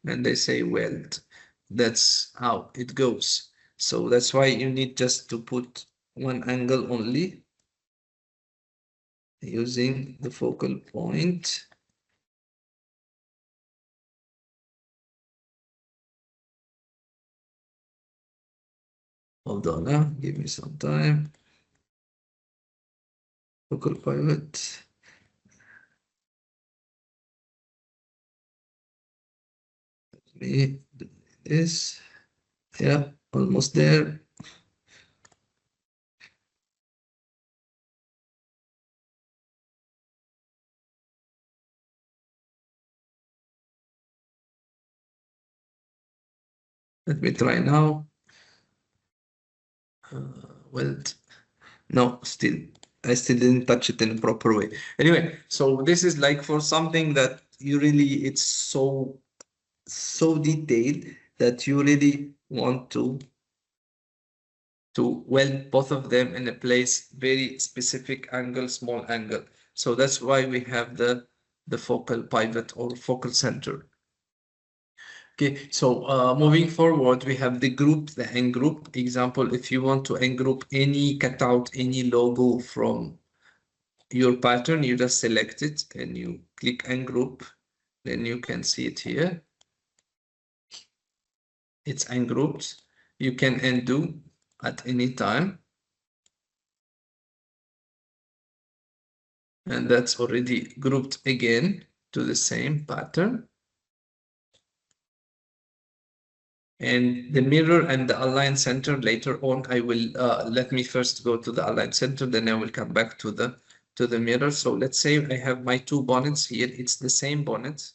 and they say weld. That's how it goes. So that's why you need just to put one angle only using the focal point. Hold on, give me some time. Focal pivot. Let me do this. Yeah, almost there. Let me try now. Weld. No, I still didn't touch it in a proper way. Anyway, so this is like for something that you really, it's so detailed that you really want to weld both of them in a place, very specific angle, small angle. So that's why we have the focal pivot or focal center. Okay, so moving forward, we have the group, the N group. Example, if you want to N group any cutout, any logo from your pattern, you just select it and you click N group. Then you can see it here. It's N grouped. You can undo at any time. And that's already grouped again to the same pattern. And the mirror and the align center later on, I will let me first go to the align center, then I will come back to the mirror. So let's say I have my two bonnets here. It's the same bonnet,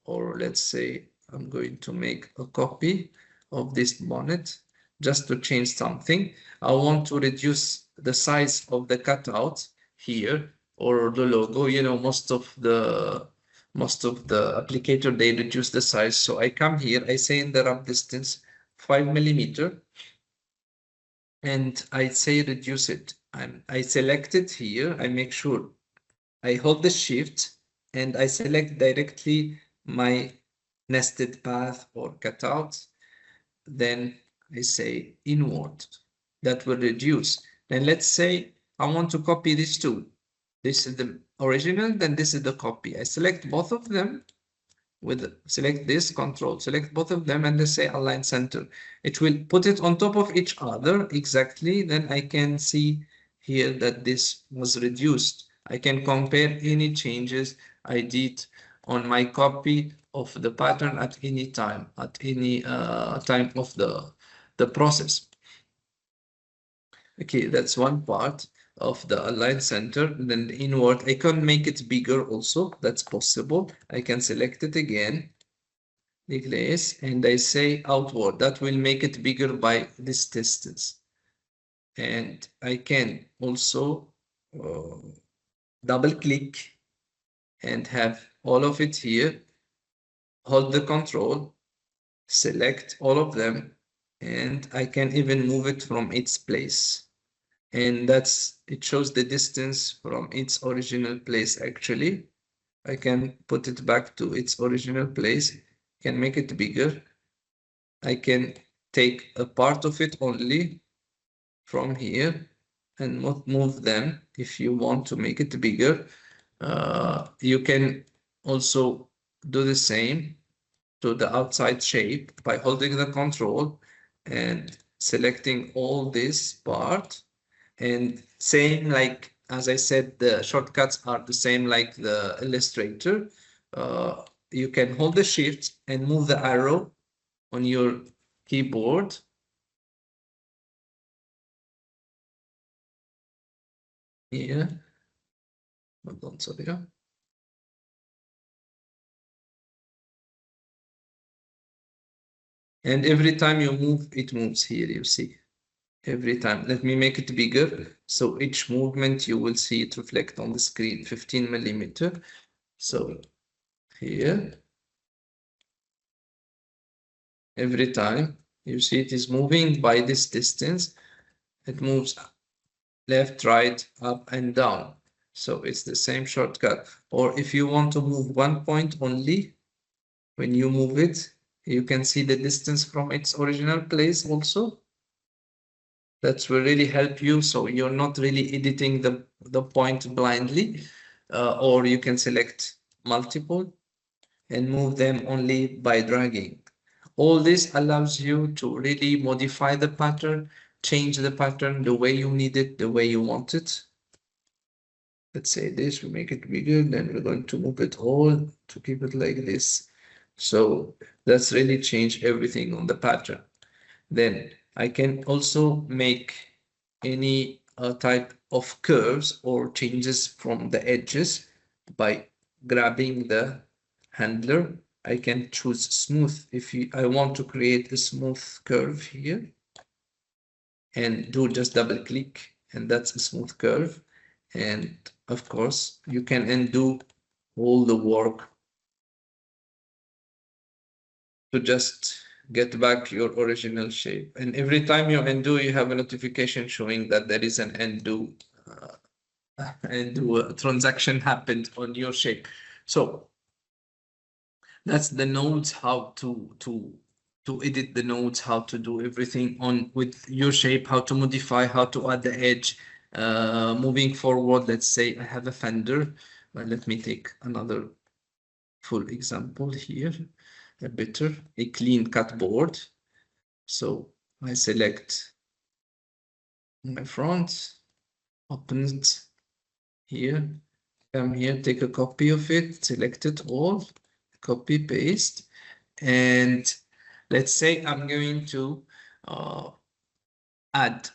or let's say I'm going to make a copy of this bonnet just to change something. I want to reduce the size of the cutout here or the logo. You know, most of the applicator, they reduce the size. So I come here, I say in the rough distance 5 millimeter, and I say reduce it. I select it here. I make sure I hold the shift and I select directly my nested path or cutout. Then I say inward. That will reduce. Then let's say I want to copy these two. This is the original, then this is the copy. I select both of them select this, control, select both of them, and they say align center. It will put it on top of each other exactly. Then I can see here that this was reduced. I can compare any changes I did on my copy of the pattern at any time, time of the process. Okay, that's one part of the align center. Then the inward, I can make it bigger also. That's possible. I can select it again, declares, and I say outward. That will make it bigger by this distance. And I can also double click and have all of it here. Hold the control, select all of them, and I can even move it from its place. And it shows the distance from its original place. Actually, I can put it back to its original place, can make it bigger. I can take a part of it only from here and not move them. If you want to make it bigger, you can also do the same to the outside shape by holding the control and selecting all this part. And same, like as I said, the shortcuts are the same like the Illustrator. You can hold the shift and move the arrow on your keyboard. Here. Hold on, sorry. And every time you move, it moves here, you see. Every time. Let me make it bigger. So each movement, you will see it reflect on the screen, 15 millimeter. So here, every time you see it is moving by this distance, it moves left, right, up and down. So it's the same shortcut. Or if you want to move one point only, when you move it, you can see the distance from its original place also. That will really help you. So you're not really editing the point blindly, or you can select multiple and move them only by dragging. All this allows you to really modify the pattern, change the pattern the way you need it, the way you want it. Let's say this, we make it bigger, then we're going to move it all to keep it like this. So that's really changed everything on the pattern. Then I can also make any type of curves or changes from the edges by grabbing the handler. I can choose smooth if I want to create a smooth curve here, and do just double click, and that's a smooth curve. And of course, you can undo all the work to just get back your original shape. And every time you undo, you have a notification showing that there is an undo transaction happened on your shape. So that's the nodes, how to edit the nodes, how to do everything on with your shape, how to modify, how to add the edge. Moving forward, let's say I have a fender, but let me take another full example here, a clean cut board. So I select my front, open it here, come here, take a copy of it, select it all, copy, paste, and let's say I'm going to add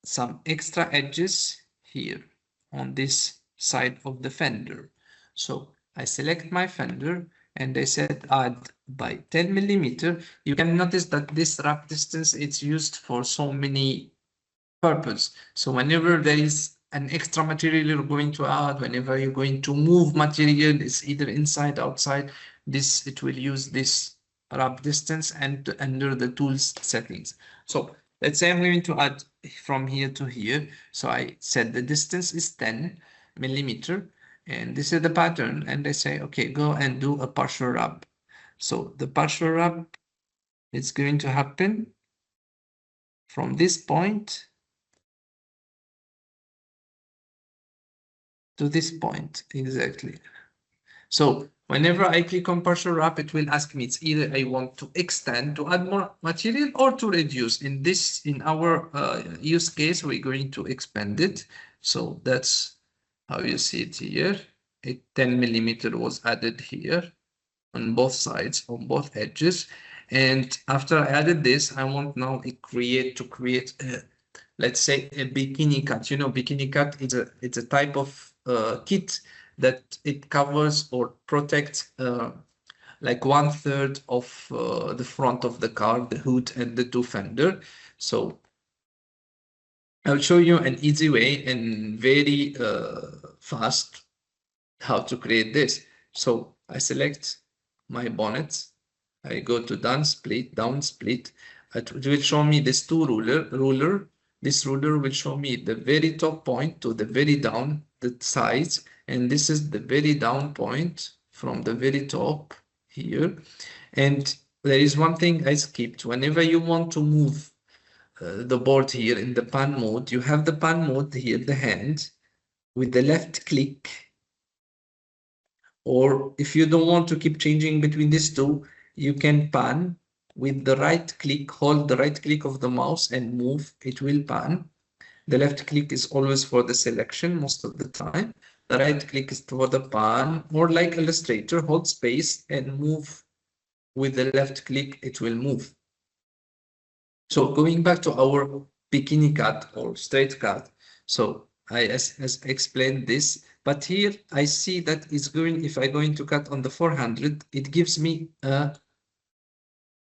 some extra edges here on this side of the fender. So I select my fender and I said add by 10 millimeter. You can notice that this wrap distance is used for so many purposes. So whenever there is an extra material you're going to add, whenever you're going to move material, it's either inside, outside, it will use this wrap distance and under the tools settings. So let's say I'm going to add from here to here. So I said the distance is 10 millimeter and this is the pattern, and I say, okay, go and do a partial wrap. So the partial wrap is going to happen from this point to this point, exactly. So whenever I click on partial wrap, it will ask me, it's either I want to extend to add more material or to reduce. In our use case, we're going to expand it. So that's how you see it here. A 10 millimeter was added here on both sides, on both edges. And after I added this, I want now to create a let's say a bikini cut. You know, bikini cut is a type of kit that it covers or protects like 1/3 of the front of the car, the hood and the two fender. So I'll show you an easy way and very fast how to create this. So I select my bonnet. I go to down split. It will show me this ruler. This ruler will show me the very top point to the very down the sides, and this is the very down point from the very top here. And there is one thing I skipped. Whenever you want to move the board here in the pan mode, you have the pan mode here, the hand with the left click. Or if you don't want to keep changing between these two, you can pan with the right click, hold the right click of the mouse and move, it will pan. The left click is always for the selection most of the time. The right click is for the pan, or like Illustrator, hold space and move with the left click, it will move. So going back to our bikini cut or straight cut. So I as explained this, but here I see that it's going, if I'm going to cut on the 400, it gives me a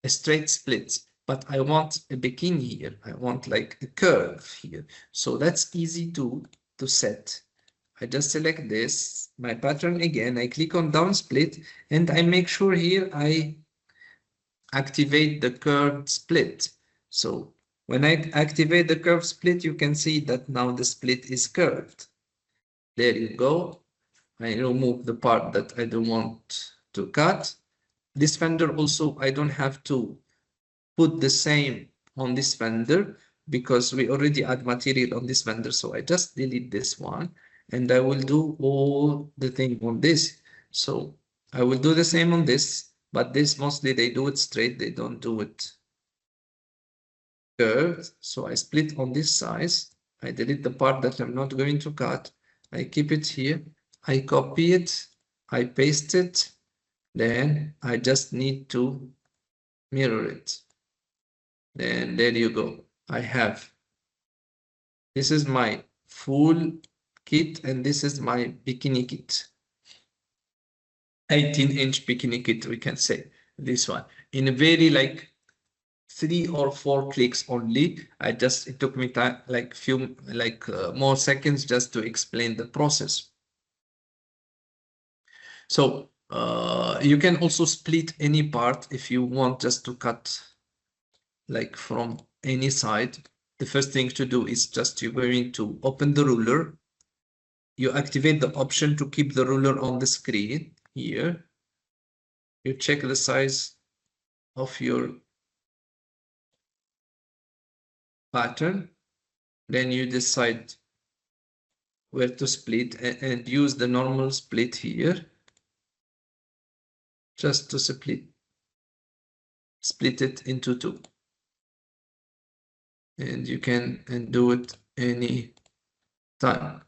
straight split, but I want a bikini here. I want like a curve here. So that's easy to set. I just select this, my pattern again, I click on down split, and I make sure here I activate the curved split. So when I activate the curve split, you can see that now the split is curved. There you go. I remove the part that I don't want to cut. This fender also, I don't have to put the same on this fender because we already add material on this fender. So I just delete this one and I will do all the thing on this. So I will do the same on this, but this mostly they do it straight. They don't do it curved. So I split on this size. I delete the part that I'm not going to cut. I keep it here. I copy it. I paste it. Then I just need to mirror it. Then there you go. I have, this is my full kit and this is my bikini kit. 18-inch bikini kit, we can say this one in a very like 3 or 4 clicks only. It took me time, like few more seconds just to explain the process. So you can also split any part if you want just to cut like from any side. The first thing to do is just you're going to open the ruler. You activate the option to keep the ruler on the screen here. You check the size of your pattern. Then you decide where to split and use the normal split here. Just to split it into 2. And you can do it any time.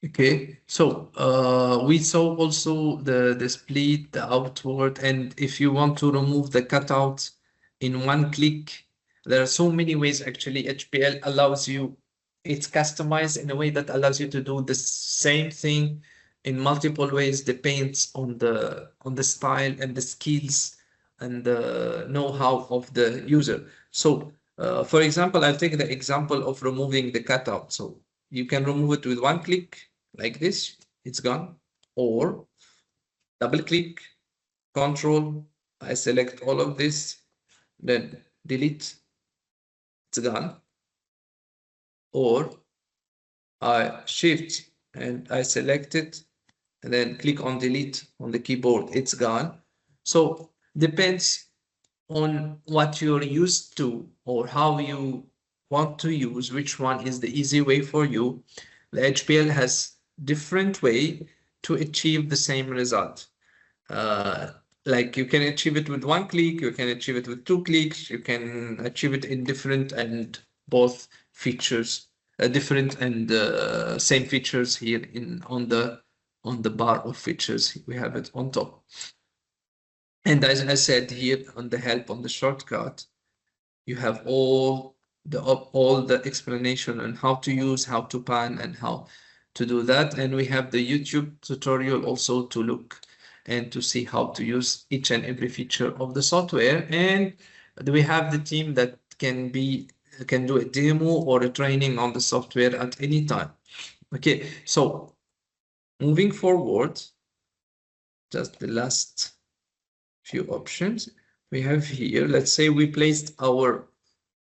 Okay, so we saw also the split, the outward, and if you want to remove the cutout in one click, there are so many ways actually. HPL allows you, it's customized in a way that allows you to do the same thing in multiple ways, depends on the style and the skills and the know-how of the user. So for example, I'll take the example of removing the cutout. So you can remove it with one click like this, it's gone, or double click, control, I select all of this, then delete, it's gone, or I shift and I select it and then click on delete on the keyboard, it's gone. So depends on what you're used to or how you want to use, which one is the easy way for you. The HPL has different way to achieve the same result. Like you can achieve it with one click, you can achieve it with 2 clicks, you can achieve it in different and both features, different and same features here on the bar of features. We have it on top. And as I said here on the help on the shortcut, you have all the explanation on how to use, how to pan, and how to do that. And we have the YouTube tutorial also to look and to see how to use each and every feature of the software. And we have the team that can do a demo or a training on the software at any time. Okay, so moving forward, just the last few options we have here. Let's say we placed our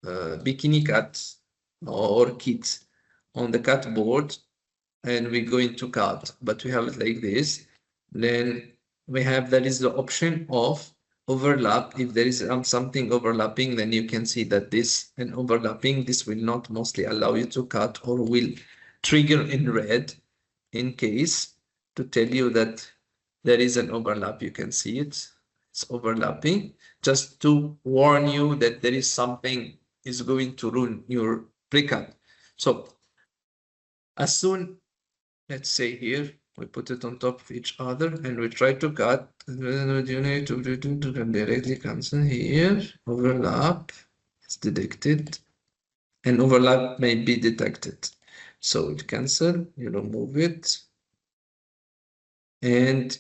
bikini cut or kit on the cut board and we're going to cut, but we have it like this. Then we have, that is the option of overlap. If there is something overlapping, then you can see that this and overlapping, this will not mostly allow you to cut, or will trigger in red in case to tell you that there is an overlap. You can see it's overlapping, just to warn you that there is something is going to ruin your precut. So as soon, let's say here, we put it on top of each other and we try to cut, you need to directly cancel here, overlap, it's detected, and overlap may be detected. So it cancel, you remove it. And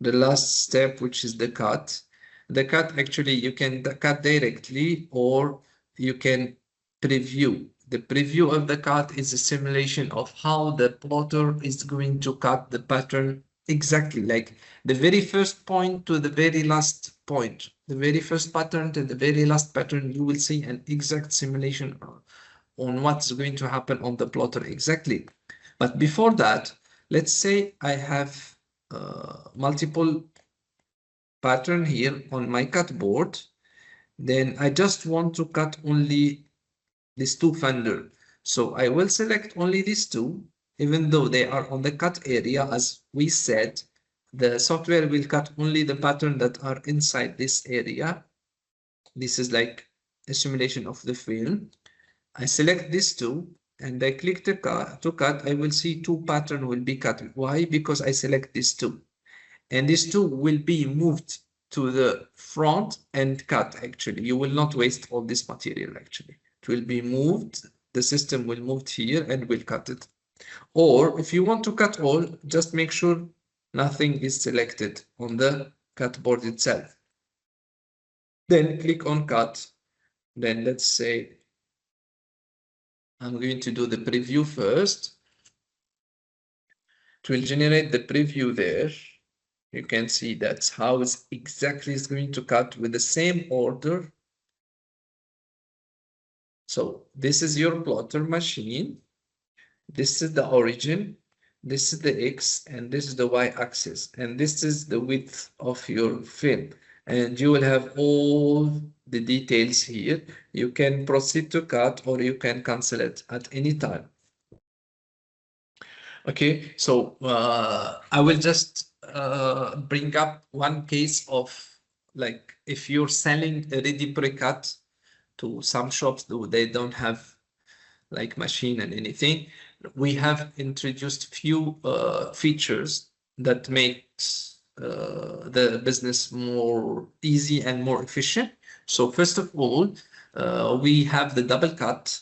the last step, which is the cut. The cut, actually, you can cut directly or you can preview. The preview of the cut is a simulation of how the plotter is going to cut the pattern exactly, like the very first point to the very last point, the very first pattern to the very last pattern. You will see an exact simulation on what's going to happen on the plotter exactly. But before that, let's say I have multiple pattern here on my cut board. Then I just want to cut only these two fender. So I will select only these two, even though they are on the cut area. As we said, the software will cut only the pattern that are inside this area. This is like a simulation of the film. I select these two and I click the cut to cut. I will see two pattern will be cut. Why? Because I select these two, and these two will be moved to the front and cut. Actually, you will not waste all this material. Actually, it will be moved. The system will move here and will cut it. Or if you want to cut all, just make sure nothing is selected on the cut board itself. Then click on cut. Then let's say I'm going to do the preview first. It will generate the preview there. You can see that's how it's exactly is going to cut with the same order. So this is your plotter machine. This is the origin. This is the X and this is the Y axis. And this is the width of your film. And you will have all the details here. You can proceed to cut or you can cancel it at any time. Okay, so I will just bring up one case of, like, if you're selling a ready precut to some shops, though they don't have like machine and anything, we have introduced few features that makes the business more easy and more efficient. So first of all, we have the double cut.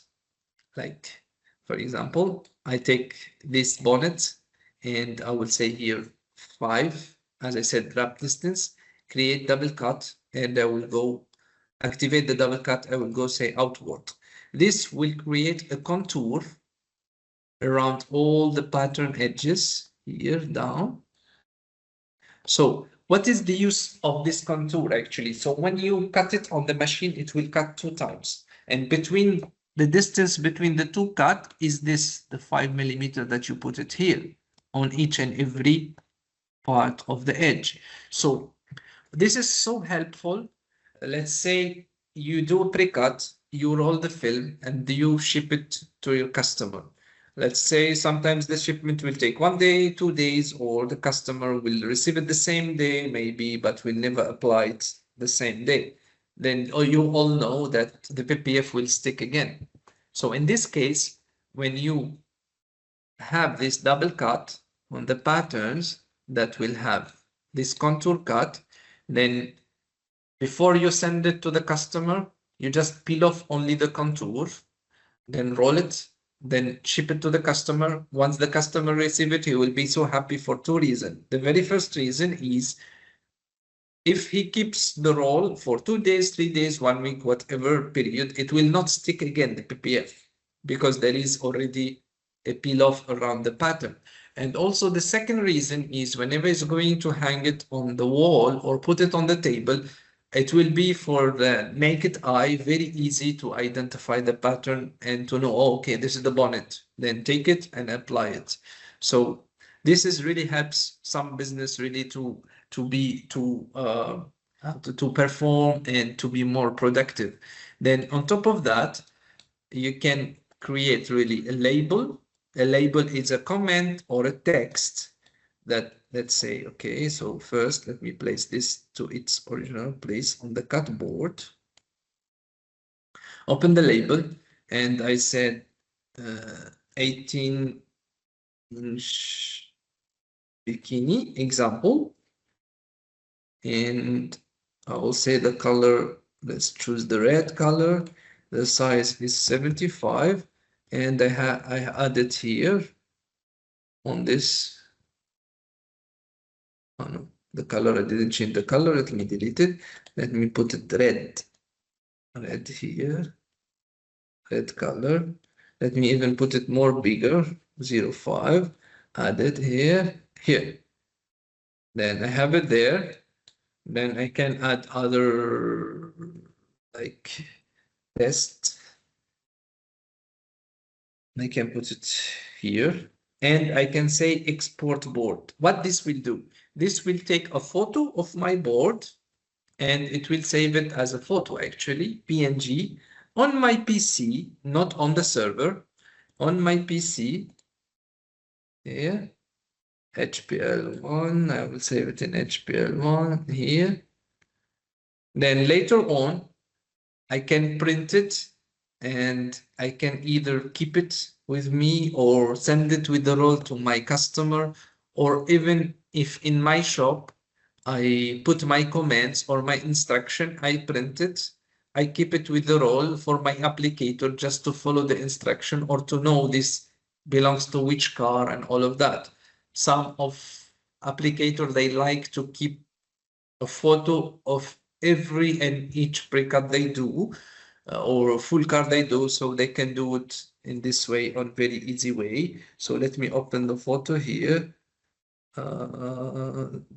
Like, for example, I take this bonnet and I will say here 5, as I said, wrap distance, create double cut, and I will go activate the double cut. I will go say outward. This will create a contour around all the pattern edges here down. So what is the use of this contour actually? So when you cut it on the machine, it will cut 2 times. And between the distance between the 2 cut is this, the 5 millimeter that you put it here on each and every part of the edge. So this is so helpful. Let's say you do a pre-cut, you roll the film and you ship it to your customer. Let's say sometimes the shipment will take 1 day, 2 days, or the customer will receive it the same day, maybe, but will never apply it the same day. Then you all know that the PPF will stick again. So in this case, when you have this double cut on the patterns that will have this contour cut, then before you send it to the customer, You just peel off only the contour, then roll it, then ship it to the customer. Once the customer receives it, he will be so happy for two reasons. The very first reason is if he keeps the roll for 2 days, 3 days, 1 week, whatever period, it will not stick again, the PPF, because there is already a peel off around the pattern. And also the second reason is whenever he's going to hang it on the wall or put it on the table, it will be for the naked eye very easy to identify the pattern and to know, oh, okay, this is the bonnet. Then take it and apply it. So this is really helps some business really to perform and to be more productive. Then on top of that, you can create really a label. A label is a comment or a text that, let's say, okay, so first let me place this to its original place on the cut board. Open the label, and I said 18-inch bikini example. And I will say the color, let's choose the red color. The size is 75, and I added here on this. Oh no, the color, I didn't change the color. Let me delete it. Let me put it red here, red color. Let me even put it more bigger, 0.5, added here. Then I have it there. Then I can add other like test. I can put it here, and I can say export board. What this will do? This will take a photo of my board, and it will save it as a photo, actually, PNG, on my PC, not on the server, on my PC. Here, HPL1, I will save it in HPL1 here. Then later on, I can print it, and I can either keep it with me or send it with the roll to my customer, or even if in my shop, I put my comments or my instruction, I print it, I keep it with the roll for my applicator just to follow the instruction or to know this belongs to which car and all of that. Some of applicator, they like to keep a photo of every and each precut they do, or a full car they do, so they can do it in this way, on very easy way. So let me open the photo here.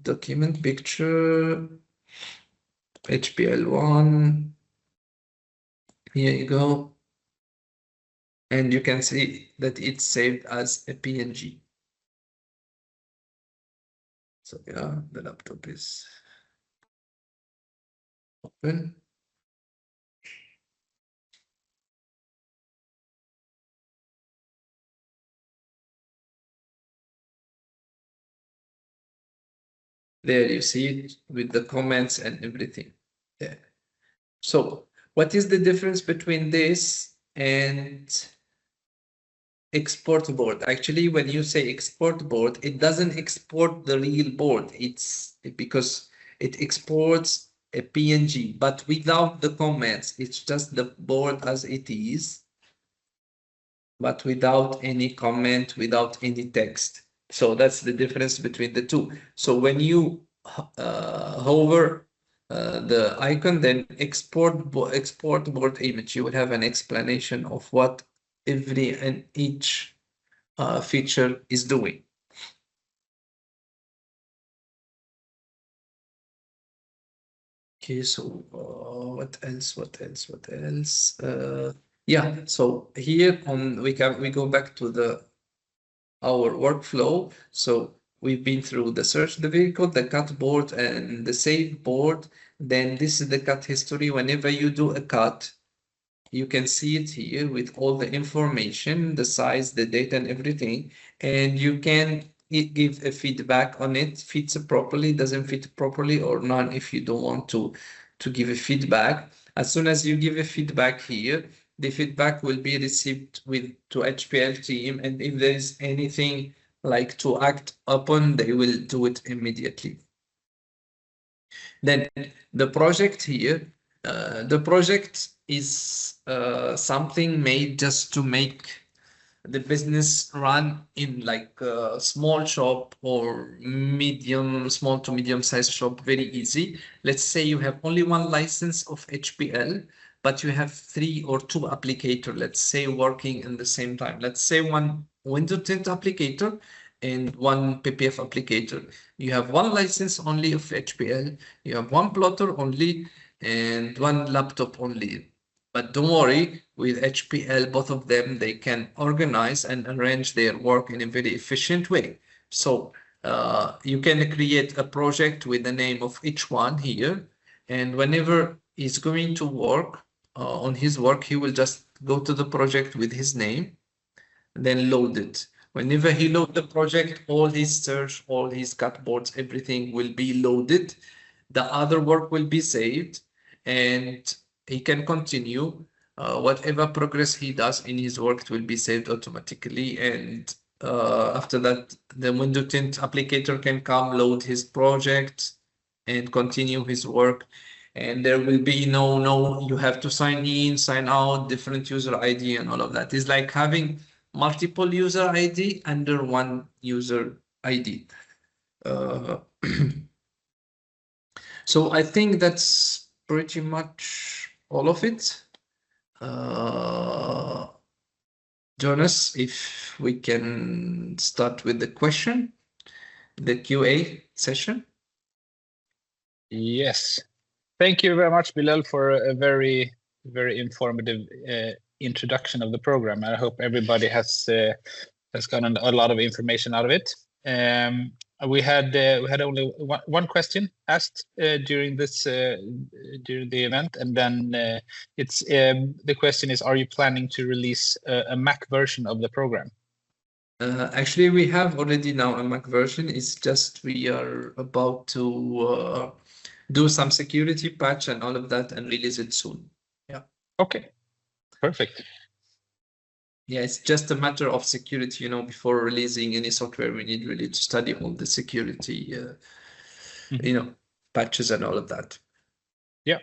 Document picture, HPL1. Here you go. And you can see that it's saved as a PNG. So yeah, the laptop is open. There you see it with the comments and everything. Yeah. So what is the difference between this and export board? Actually, when you say export board, it doesn't export the real board. It's because it exports a PNG, but without the comments. It's just the board as it is, but without any comment, without any text. So that's the difference between the two. So when you hover the icon, then export board image, you will have an explanation of what every and each feature is doing. Okay, so what else? Yeah, so here on we go back to our workflow. So we've been through the search the vehicle, the cut board, and the save board. Then this is the cut history. Whenever you do a cut, you can see it here with all the information, the size, the date, and everything. And you can give a feedback on it, fits properly, doesn't fit properly, or none if you don't want to give a feedback. As soon as you give a feedback here, the feedback will be received to HPL team, and if there is anything like to act upon, they will do it immediately. Then the project here, The project is something made just to make the business run in like a small shop or small to medium sized shop very easy. Let's say you have only one license of HPL, but you have 3 or 2 applicator, let's say, working in the same time. Let's say one window tint applicator and one PPF applicator. You have one license only of HPL, you have one plotter only, and one laptop only. But don't worry, with HPL, both of them, they can organize and arrange their work in a very efficient way. So you can create a project with the name of each one here. And whenever he's going to work on his work, he will just go to the project with his name, then load it. Whenever he load the project, all his search, all his cutboards, everything will be loaded. The other work will be saved, and he can continue. Whatever progress he does in his work will be saved automatically. And after that, the window tint applicator can come load his project and continue his work. And there will be no, you have to sign in, sign out, different user ID and all of that. It's like having multiple user ID under one user ID. So I think that's pretty much all of it. Jonas, if we can start with the question, the QA session. Yes. Thank you very much, Bilel, for a very, very informative introduction of the program. I hope everybody has gotten a lot of information out of it. We had only one question asked during this during the event, and then it's the question is: are you planning to release a Mac version of the program? Actually, we have already now a Mac version. It's just we are about to do some security patch and all of that and release it soon. Yeah. Okay. Perfect. Yeah, it's just a matter of security, before releasing any software, we need really to study all the security, patches and all of that. Yeah.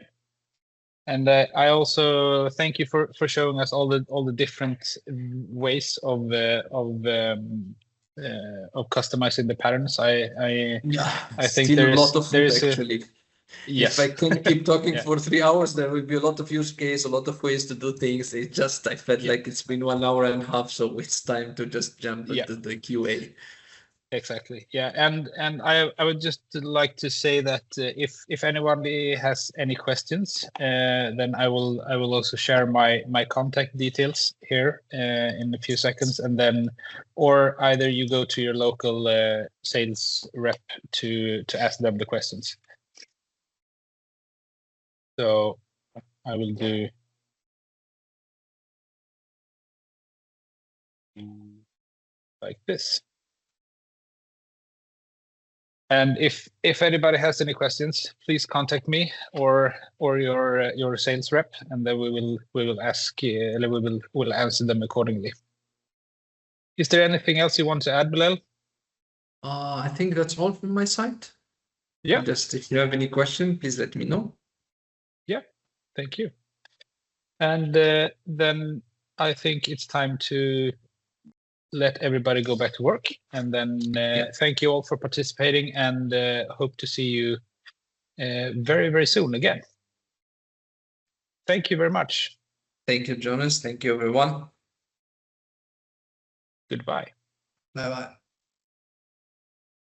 And I also thank you for showing us all the different ways of customizing the patterns. I think still a lot of there's actually. Yes. If I can keep talking for 3 hours, there will be a lot of use case, a lot of ways to do things. I felt like it's been 1 hour and a half, so it's time to just jump into the QA. Exactly. Yeah, and I would just like to say that if anybody has any questions, then I will also share my contact details here in a few seconds, and then or either you go to your local sales rep to ask them the questions. So I will do like this. And if anybody has any questions, please contact me or your sales rep, and then we will ask we'll answer them accordingly. Is there anything else you want to add, Bilel? I think that's all from my side. Yeah. Just if you have any question, please let me know. Yeah, thank you. And then I think it's time to let everybody go back to work, and then thank you all for participating, and hope to see you very, very soon again. Thank you very much. Thank you, Jonas. Thank you, everyone. Goodbye. Bye-bye.